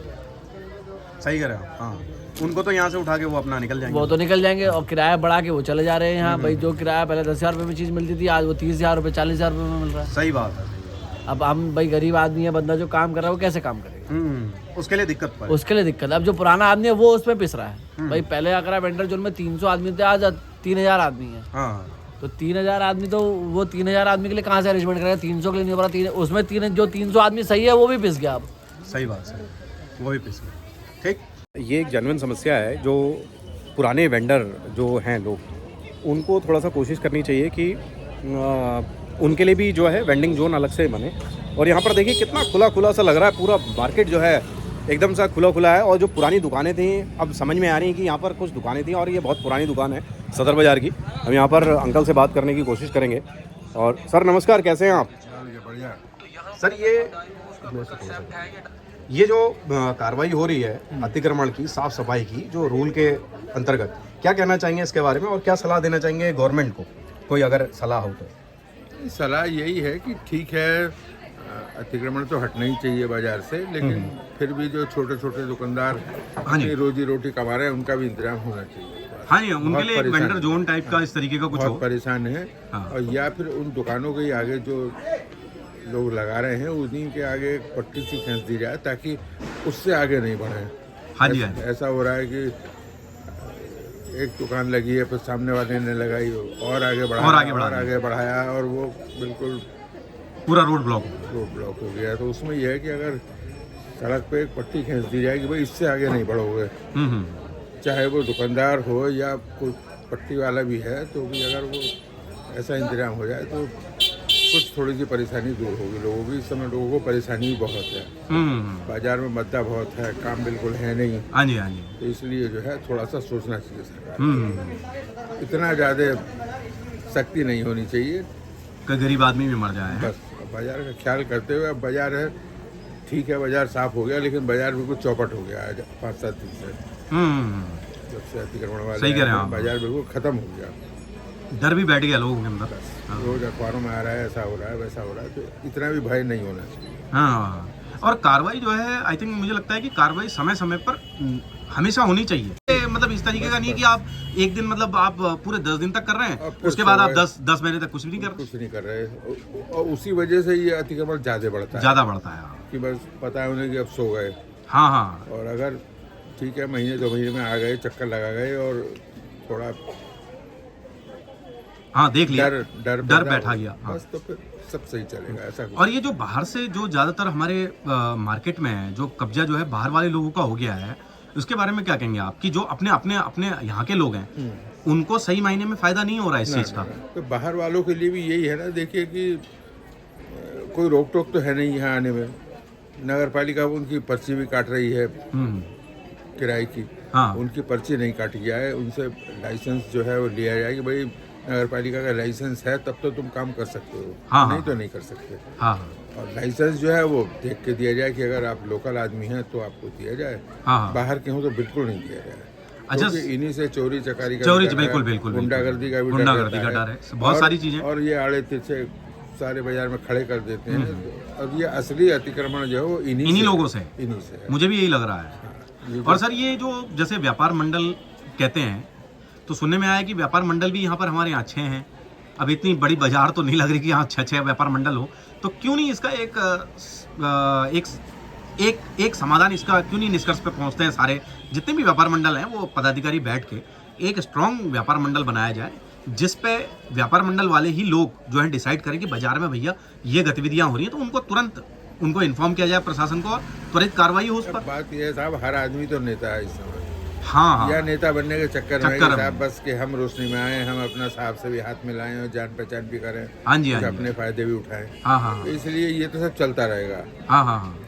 सही कह रहे हो, हाँ। उनको तो यहाँ से उठा के वो अपना निकल जाएंगे, वो तो निकल जाएंगे और किराया बढ़ा के वो चले जा रहे हैं यहाँ। भाई जो किराया पहले 10,000 रुपये में चीज़ मिलती थी, आज वो 30,000 रुपये 40,000 रुपये में मिल रहा है। सही बात है। अब हम भाई गरीब आदमी है, बंदा जो काम कर रहा है वो कैसे काम करेगा? उसके लिए दिक्कत पड़े। उसके लिए दिक्कत। अब जो पुराना आदमी है वो उसमें पिस रहा है। भाई पहले अगर वेंडर जोन में 300 आदमी थे, आज 3,000 आदमी है। हाँ। तो 3,000 आदमी, तो वो 3,000 आदमी के लिए कहाँ से अरेंजमेंट करेगा? 300 के लिए नहीं हो रहा, उसमें 300 आदमी सही है वो भी पिस गया। अब सही बात है, वो भी पिस गया। ठीक, ये एक जेन्युइन समस्या है। जो पुराने वेंडर जो हैं लोग, उनको थोड़ा सा कोशिश करनी चाहिए कि उनके लिए भी जो है वेंडिंग जोन अलग से बने। और यहाँ पर देखिए कितना खुला खुला सा लग रहा है, पूरा मार्केट जो है एकदम सा खुला खुला है। और जो पुरानी दुकानें थी, अब समझ में आ रही हैं कि यहाँ पर कुछ दुकानें थी और ये बहुत पुरानी दुकान है सदर बाज़ार की। हम यहाँ पर अंकल से बात करने की कोशिश करेंगे। और सर नमस्कार, कैसे हैं आप? बढ़िया सर, ये जो कार्रवाई हो रही है अतिक्रमण की, साफ सफाई की, जो रूल के अंतर्गत, क्या कहना चाहेंगे इसके बारे में और क्या सलाह देना चाहेंगे गवर्नमेंट को? कोई अगर सलाह हो तो। सलाह यही है कि ठीक है, अतिक्रमण तो हटना ही चाहिए बाजार से, लेकिन फिर भी जो छोटे छोटे दुकानदार अपनी रोजी रोटी कमा रहे हैं, उनका भी इंतजाम होना चाहिए। हाँ जी, उनके लिए एक वेंडर जोन टाइप का इस तरीके का कुछ बहुत परेशान है। और या फिर उन दुकानों के आगे जो लोग लगा रहे हैं, उन्हीं के आगे एक पट्टी सी खींच दी जाए ताकि उससे आगे नहीं बढ़े। हाँ जी, ऐसा हो रहा है कि एक दुकान लगी है, फिर सामने वाले ने लगाई और आगे बढ़ाया और वो बिल्कुल पूरा रोड ब्लॉक हो गया। तो उसमें यह है कि अगर सड़क पे एक पट्टी खींच दी जाए कि भाई इससे आगे नहीं बढ़ोगे, चाहे वो दुकानदार हो या कोई पट्टी वाला भी है, तो भी अगर वो ऐसा इंतजाम हो जाए तो कुछ थोड़ी सी परेशानी दूर होगी लोगों की। इस समय लोगों को परेशानी भी बहुत है, बाजार में मद्दा बहुत है, काम बिल्कुल है नहीं। हाँ जी, हाँ जी। तो इसलिए जो है थोड़ा सा सोचना चाहिए सरकार, इतना ज़्यादा सख्ती नहीं होनी चाहिए कि गरीब आदमी भी मर जाए। बस बाजार का ख्याल करते हुए। अब बाजार है, ठीक है, बाजार साफ हो गया, लेकिन बाजार बिल्कुल चौपट हो गया आज 5-7 दिन से, जब से अतिक्रमण वाले बाजार बिल्कुल खत्म हो गया। डर भी बैठ गया लोगों के अंदर, रोज अखबारों में आ रहा है, ऐसा हो रहा है, वैसा हो रहा है, तो इतना भी भय नहीं होना चाहिए। हाँ, और कार्रवाई जो है, आई थिंक मुझे लगता है कि कार्रवाई समय समय पर हमेशा होनी चाहिए। मतलब इस तरीके का नहीं है कि आप एक दिन, मतलब आप पूरे 10 दिन तक कर रहे हैं, उसके बाद आप 10 महीने तक कुछ भी नहीं कर रहे। और उसी वजह से ये अतिक्रमण ज़्यादा बढ़ता है कि बस पता है उन्हें कि अब सो गए। हाँ। और अगर ठीक है, महीने 2 महीने में आ गए, चक्कर लगा गए और थोड़ा देख लिया, डर बैठा गया, बस तो फिर सब सही चलेगा। ऐसा और ये जो बाहर से जो ज्यादातर हमारे मार्केट में है, जो कब्जा जो है बाहर वाले लोगों का हो गया है, उसके बारे में क्या कहेंगे आप? कि जो अपने यहाँ के लोग हैं, उनको सही मायने में फायदा नहीं हो रहा है इस चीज का। तो बाहर वालों के लिए भी यही है ना, देखिए कि कोई रोक टोक तो है नहीं यहाँ आने में, नगर पालिका उनकी पर्ची भी काट रही है किराए की। हाँ। उनकी पर्ची नहीं काटी जाए, उनसे लाइसेंस जो है वो लिया जाए कि भाई नगर पालिका का लाइसेंस है तब तो तुम काम कर सकते हो, हाँ, नहीं तो नहीं कर सकते। हाँ, और लाइसेंस जो है वो देख के दिया जाए कि अगर आप लोकल आदमी हैं तो आपको दिया जाए, हाँ, बाहर के हो तो बिल्कुल नहीं दिया जाए। अच्छा, इन्हीं से चोरी चकारी का चोरी भी डर बिल्कुल है, बिल्कुल गुंडागर्दी का भी गुंडागर्दी का डर है, बहुत सारी चीजें। और ये आड़े तिरछे सारे बाजार में खड़े कर देते हैं। अब ये असली अतिक्रमण जो है वो इन्हीं लोगों से इन्हीं से है। मुझे भी यही लग रहा है। और सर ये जो जैसे व्यापार मंडल कहते हैं, तो सुनने में आया कि व्यापार मंडल भी यहाँ पर हमारे यहाँ 6 हैं। अब इतनी बड़ी बाजार तो नहीं लग रही कि यहाँ 6 व्यापार मंडल हो, तो क्यों नहीं इसका एक समाधान, इसका क्यों नहीं निष्कर्ष पे पहुँचते हैं सारे जितने भी व्यापार मंडल हैं वो पदाधिकारी बैठ के एक स्ट्रॉन्ग व्यापार मंडल बनाया जाए, जिस पे व्यापार मंडल वाले ही लोग जो है डिसाइड करें कि बाजार में भैया ये गतिविधियां हो रही हैं, तो उनको तुरंत उनको इन्फॉर्म किया जाए प्रशासन को और त्वरित कार्रवाई हो उस पर। बात यह है साहब, हर आदमी तो नेता है इस समय। हाँ, या नेता बनने के चक्कर में साहब बस के हम रोशनी में आए, हम अपना साहब से भी हाथ मिलाएं और जान पहचान भी करें, हाँ जी, अपने फायदे भी उठाएं। हाँ हाँ, तो इसलिए ये तो सब चलता रहेगा। हाँ हाँ हाँ,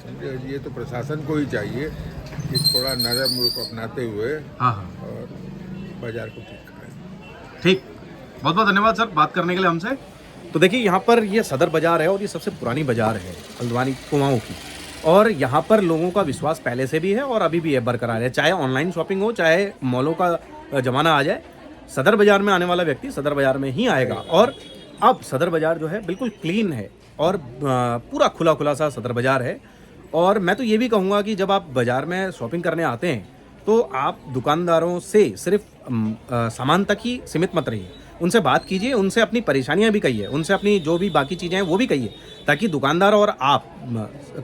ये तो प्रशासन को ही चाहिए कि थोड़ा नरम रुख अपनाते हुए हाँ हाँ और बाजार को ठीक करें। ठीक, बहुत बहुत धन्यवाद सर बात करने के लिए हमसे। तो देखिए यहाँ पर ये सदर बाजार है और ये सबसे पुरानी बाजार है हल्द्वानी कुमाऊं की, और यहाँ पर लोगों का विश्वास पहले से भी है और अभी भी है, बरकरार है। चाहे ऑनलाइन शॉपिंग हो, चाहे मॉलों का ज़माना आ जाए, सदर बाजार में आने वाला व्यक्ति सदर बाजार में ही आएगा। और अब सदर बाजार जो है बिल्कुल क्लीन है और पूरा खुला खुला सा सदर बाजार है। और मैं तो ये भी कहूँगा कि जब आप बाज़ार में शॉपिंग करने आते हैं तो आप दुकानदारों से सिर्फ सामान तक ही सीमित मत रहिए, उनसे बात कीजिए, उनसे अपनी परेशानियां भी कहिए, उनसे अपनी जो भी बाकी चीज़ें हैं वो भी कहिए, ताकि दुकानदार और आप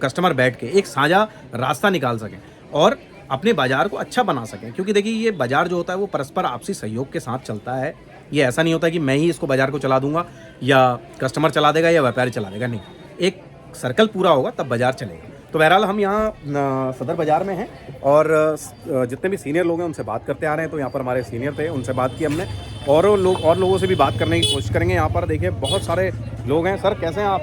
कस्टमर बैठ के एक साझा रास्ता निकाल सकें और अपने बाज़ार को अच्छा बना सकें। क्योंकि देखिए ये बाज़ार जो होता है वो परस्पर आपसी सहयोग के साथ चलता है। ये ऐसा नहीं होता कि मैं ही इसको बाज़ार को चला दूंगा या कस्टमर चला देगा या व्यापारी चला देगा, नहीं, एक सर्कल पूरा होगा तब बाज़ार चलेगा। तो बहरहाल हम यहाँ सदर बाज़ार में हैं और जितने भी सीनियर लोग हैं उनसे बात करते आ रहे हैं। तो यहाँ पर हमारे सीनियर थे, उनसे बात की हमने, और लोगों से भी बात करने की कोशिश करेंगे। यहाँ पर देखिए बहुत सारे लोग हैं। सर कैसे हैं आप?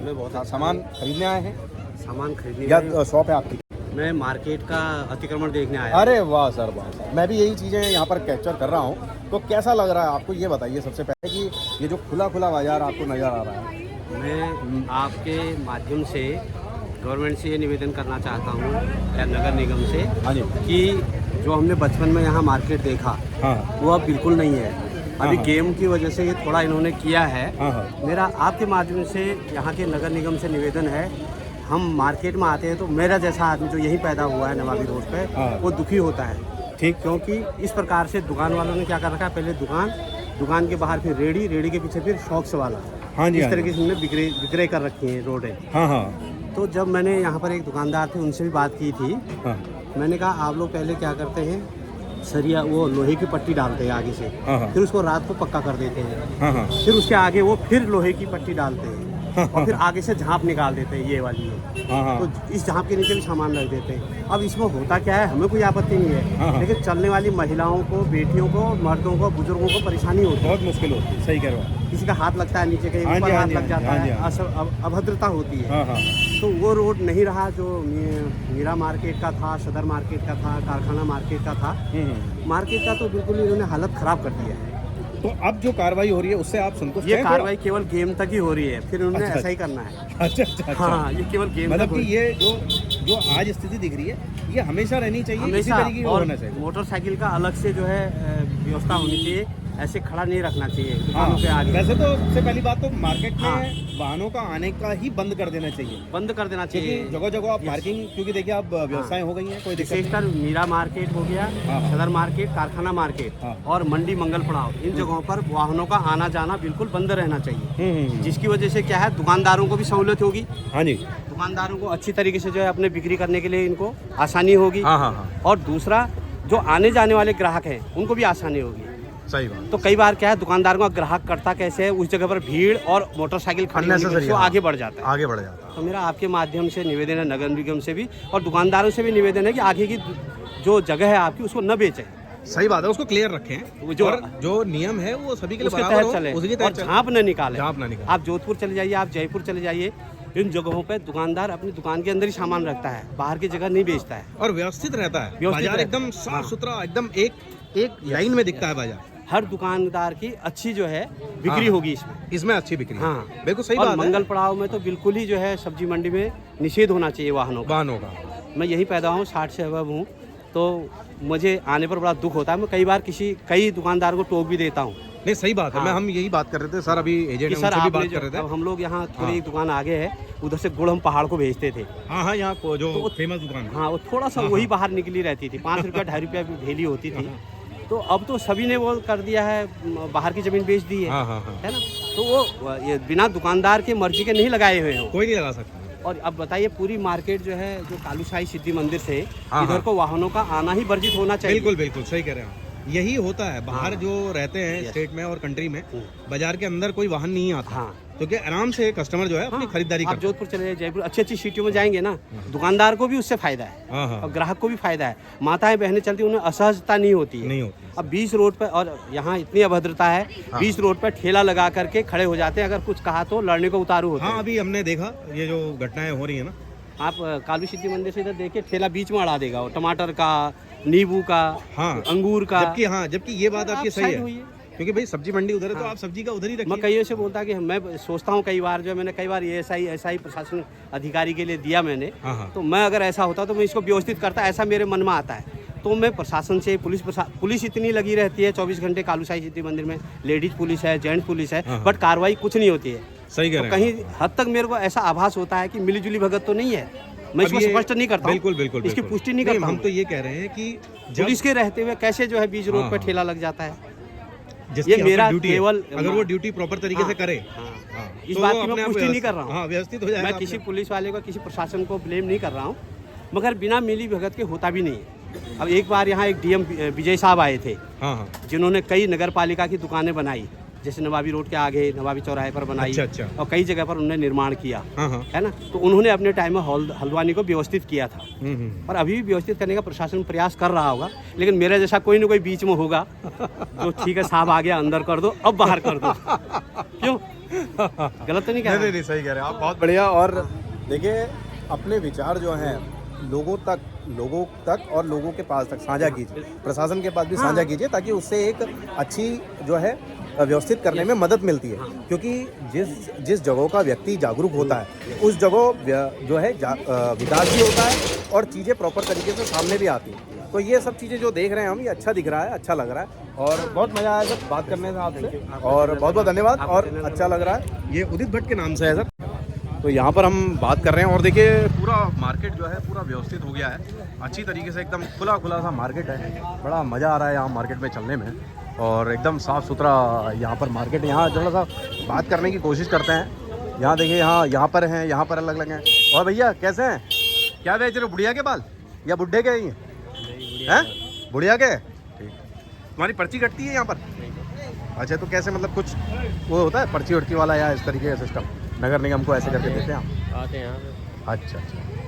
बहुत सामान खरीदने आए हैं? सामान खरीदने या शॉप है आपकी? मैं मार्केट का अतिक्रमण देखने आया। अरे वाह सर, वाह सर, मैं भी यही चीज़ें यहाँ पर कैप्चर कर रहा हूँ। तो कैसा लग रहा है आपको, ये बताइए सबसे पहले कि ये जो खुला खुला बाज़ार आपको नज़र आ रहा है। मैं आपके माध्यम से गवर्नमेंट से ये निवेदन करना चाहता हूँ या नगर निगम से, हाँ जी, कि जो हमने बचपन में यहाँ मार्केट देखा, हाँ, वो अब बिल्कुल नहीं है। अभी हाँ, गेम की वजह से ये थोड़ा इन्होंने किया है। हाँ, हाँ, मेरा आपके माध्यम से यहाँ के नगर निगम से निवेदन है, हम मार्केट में आते हैं तो मेरा जैसा आदमी जो यहीं पैदा हुआ है नवाबी रोड पे, हाँ, वो दुखी होता है। ठीक, क्योंकि इस प्रकार से दुकान वालों ने क्या कर रखा है, पहले दुकान के बाहर फिर रेडी के पीछे फिर शॉक्स वाला, हाँ जी, इस तरीके से उन्होंने विक्रय कर रखी है रोडें। हाँ हाँ, तो जब मैंने यहाँ पर एक दुकानदार थे उनसे भी बात की थी, हाँ, मैंने कहा आप लोग पहले क्या करते हैं, सरिया वो लोहे की पट्टी डालते हैं आगे से, हाँ, फिर उसको रात को पक्का कर देते हैं, हाँ, हाँ, फिर उसके आगे वो फिर लोहे की पट्टी डालते हैं और फिर आगे से झांप निकाल देते हैं, ये वाली है। हाँ, हाँ, तो इस झांप के नीचे भी सामान रख देते हैं। अब इसमें होता क्या है, हमें कोई आपत्ति नहीं है, हाँ, लेकिन चलने वाली महिलाओं को, बेटियों को, मर्दों को, बुजुर्गों को परेशानी होती है, बहुत मुश्किल होती है। सही कह रहे हो, किसी का हाथ लगता है नीचे, कहीं हाँ जी, ऊपर हाँ हाथ जी, लग जाता हाँ जी, है, अभद्रता होती है। हाँ हाँ, तो वो रोड नहीं रहा जो मीरा मार्केट का था, सदर मार्केट का था, कारखाना मार्केट का था। मार्केट का तो बिल्कुल इन्होंने हालत ख़राब कर दिया है। तो अब जो कार्रवाई हो रही है उससे आप संतुष्ट हैं? ये कार्रवाई केवल गेम तक ही हो रही है, फिर उन्होंने ऐसा ही करना है। अच्छा अच्छा, हाँ, ये केवल गेम मतलब तक कि ये जो आज स्थिति दिख रही है ये हमेशा रहनी चाहिए, इसी हमेशा, तरीके का और होना चाहिए। मोटरसाइकिल का अलग से जो है व्यवस्था होनी चाहिए, ऐसे खड़ा नहीं रखना चाहिए हाँ, दुकानों के आगे। वैसे तो सबसे पहली बात तो मार्केट में हाँ, वाहनों का आने का ही बंद कर देना चाहिए, बंद कर देना चाहिए जगह जगह आप पार्किंग, क्योंकि देखिए अब व्यवसाय हो गई है, कोई दिक्कत विशेषकर मीरा मार्केट हो गया, हाँ, सदर मार्केट, कारखाना मार्केट और मंडी मंगल पड़ाव, इन जगहों पर वाहनों का आना जाना बिल्कुल बंद रहना चाहिए, जिसकी वजह से क्या है, दुकानदारों को भी सहूलियत होगी। हाँ जी, दुकानदारों को अच्छी तरीके से जो है अपने बिक्री करने के लिए इनको आसानी होगी। हाँ हाँ हाँ, और दूसरा जो आने जाने वाले ग्राहक हैं उनको भी आसानी होगी। सही बात। तो कई बार क्या है, दुकानदारों का ग्राहक करता कैसे है, उस जगह पर भीड़ और मोटरसाइकिल खड़ी होने से आगे बढ़ जाता है, आगे बढ़ जाता है। तो मेरा आपके माध्यम से निवेदन है, नगर निगम से भी और दुकानदारों से भी निवेदन है कि आगे की जो जगह है आपकी उसको न बेचें। सही बात है, उसको क्लियर रखें, जो नियम है वो सभी के लिए उसके बराबर तहत चले और झांप न निकालें। आप जोधपुर चले जाइए, आप जयपुर चले जाइए, इन जगहों पे दुकानदार अपनी दुकान के अंदर ही सामान रखता है, बाहर की जगह नहीं बेचता है और व्यवस्थित रहता है व्यवस्थित बाजार, रहता एकदम साफ सुथरा, एकदम एक लाइन में दिखता है बाजार। हर दुकानदार की अच्छी जो है बिक्री होगी इसमें अच्छी बिक्री। हाँ बिल्कुल सही और बात है। मंगल पड़ाव में तो बिल्कुल ही जो है सब्जी मंडी में निषेध होना चाहिए वाहनों का। मैं यही पैदा हूँ, 60 से अब हूँ, तो मुझे आने पर बड़ा दुख होता है। मैं कई बार कई दुकानदार को टोक भी देता हूँ। नहीं सही बात है। हम यही बात कर रहे थे सर, अभी एजेंट सर भी आप बात कर रहे थे। अब हम लोग यहाँ थोड़ी एक दुकान आगे है, उधर से गुड़ हम पहाड़ को भेजते थे। हाँ यहाँ को जो फेमस दुकान है। हाँ वो थोड़ा सा वही बाहर निकली रहती थी, 5 रुपया 2.5 रुपया ढेली होती थी। तो अब तो सभी ने वो कर दिया है, बाहर की जमीन बेच दी है, है ना। तो वो ये बिना दुकानदार के मर्जी के नहीं लगाए हुए हैं, कोई नहीं लगा सकता। और अब बताइए पूरी मार्केट जो है, जो कालूसाई सिद्धि मंदिर से इधर को वाहनों का आना ही वर्जित होना चाहिए। बिल्कुल बिल्कुल सही कह रहे हैं। यही होता है बाहर जो रहते हैं स्टेट में और कंट्री में, बाजार के अंदर कोई वाहन नहीं आता, क्योंकि आराम से कस्टमर जो है अपनी खरीदारी आप जोधपुर चले जाइए, जयपुर, अच्छी सिटियों में जाएंगे ना, दुकानदार को भी उससे फायदा है और ग्राहक को भी फायदा है। माताएं बहनें चलती, उन्हें असहजता नहीं होती है। अब 20 रोड पर, और यहाँ इतनी अभद्रता है, 20 रोड पर ठेला लगा करके खड़े हो जाते हैं, अगर कुछ कहा तो लड़ने को उतारू होते हैं। अभी हमने देखा ये जो घटनाएं हो रही है ना, आप कालू सिद्धि मंदिर से इधर देखिए, ठेला बीच में अड़ा देगा, वो टमाटर का, नींबू का, अंगूर का। जबकि ये बात आपकी सही है, क्योंकि भाई सब्जी मंडी उधर है तो आप सब्जी का उधर ही रखिए। मैं कईयों से बोलता कि मैं सोचता हूँ, कई बार जो मैंने कई बार ऐसा ही प्रशासन अधिकारी के लिए दिया मैंने, तो मैं अगर ऐसा होता तो मैं इसको व्यवस्थित करता, ऐसा मेरे मन में आता है। तो मैं प्रशासन से, पुलिस इतनी लगी रहती है 24 घंटे कालूसाई सिद्धि मंदिर में, लेडीज पुलिस है, जेंट्स पुलिस है, बट कार्रवाई कुछ नहीं होती है। सही कह रहे हैं। कहीं हद तक मेरे को ऐसा आभास होता है कि मिलीजुली भगत तो नहीं है। मैं इसको स्पष्ट नहीं करता, बिल्कुल इसकी पुष्टि नहीं करता। हम तो ये कह रहे हैं कि पुलिस के रहते हुए कैसे जो है बीच रोड पर ठेला लग जाता है। ये मेरा केवल, अगर वो ड्यूटी प्रॉपर तरीके से करे, इस बात की मैं पुष्टि नहीं कर रहा हूँ, व्यवस्थित हो जाएगा। मैं किसी पुलिस वाले को, किसी प्रशासन को ब्लेम नहीं कर रहा हूँ, मगर बिना मिली भगत के होता भी नहीं है। अब एक बार यहाँ एक डीएम विजय साहब आए थे, जिन्होंने कई नगर पालिका की दुकानें बनाई, जैसे नवाबी रोड के आगे, नवाबी चौराहे पर बनाई, और कई जगह पर उन्होंने निर्माण किया, है ना। तो उन्होंने अपने टाइम में हल्द्वानी को व्यवस्थित किया था, और अभी भी व्यवस्थित करने का प्रशासन प्रयास कर रहा होगा। लेकिन मेरे जैसा कोई ना कोई बीच में होगा तो ठीक है साहब आ गया, अंदर कर दो, अब बाहर कर दो। क्यों, गलत तो नहीं कह रहे? नहीं सही कह रहे हैं आप, बहुत बढ़िया। और देखिए अपने विचार जो हैं लोगों तक और लोगों के पास तक साझा कीजिए, प्रशासन के पास भी साझा कीजिए, ताकि उससे एक अच्छी जो है व्यवस्थित करने में मदद मिलती है। क्योंकि जिस जगह का व्यक्ति जागरूक होता है, उस जगह जो है विकास भी होता है और चीज़ें प्रॉपर तरीके से सामने भी आती हैं। तो ये सब चीज़ें जो देख रहे हैं हम, ये अच्छा दिख रहा है, अच्छा लग रहा है, और बहुत मज़ा आया सर बात करने में आपसे, और बहुत बहुत धन्यवाद, और अच्छा लग रहा है। ये उदित भट्ट के नाम से है सर। तो यहाँ पर हम बात कर रहे हैं, और देखिए पूरा मार्केट जो है पूरा व्यवस्थित हो गया है, अच्छी तरीके से, एकदम खुला सा मार्केट है। बड़ा मज़ा आ रहा है यहाँ मार्केट में चलने में, और एकदम साफ़ सुथरा यहाँ पर मार्केट। यहाँ थोड़ा सा बात करने की कोशिश करते हैं। यहाँ देखिए, यहाँ पर हैं, यहाँ पर अलग अलग हैं। और भैया कैसे हैं, क्या बेच रहे हो, बुढ़िया के बाल या बुढ़े के ही हैं? बुढ़िया के, ठीक। तुम्हारी पर्ची कटती है यहाँ पर? अच्छा, तो कैसे, मतलब कुछ वो होता है पर्ची उर्ची वाला, या इस तरीके का सिस्टम नगर निगम को ऐसे करके देते हैं आप? आते हैं यहाँ पे। अच्छा,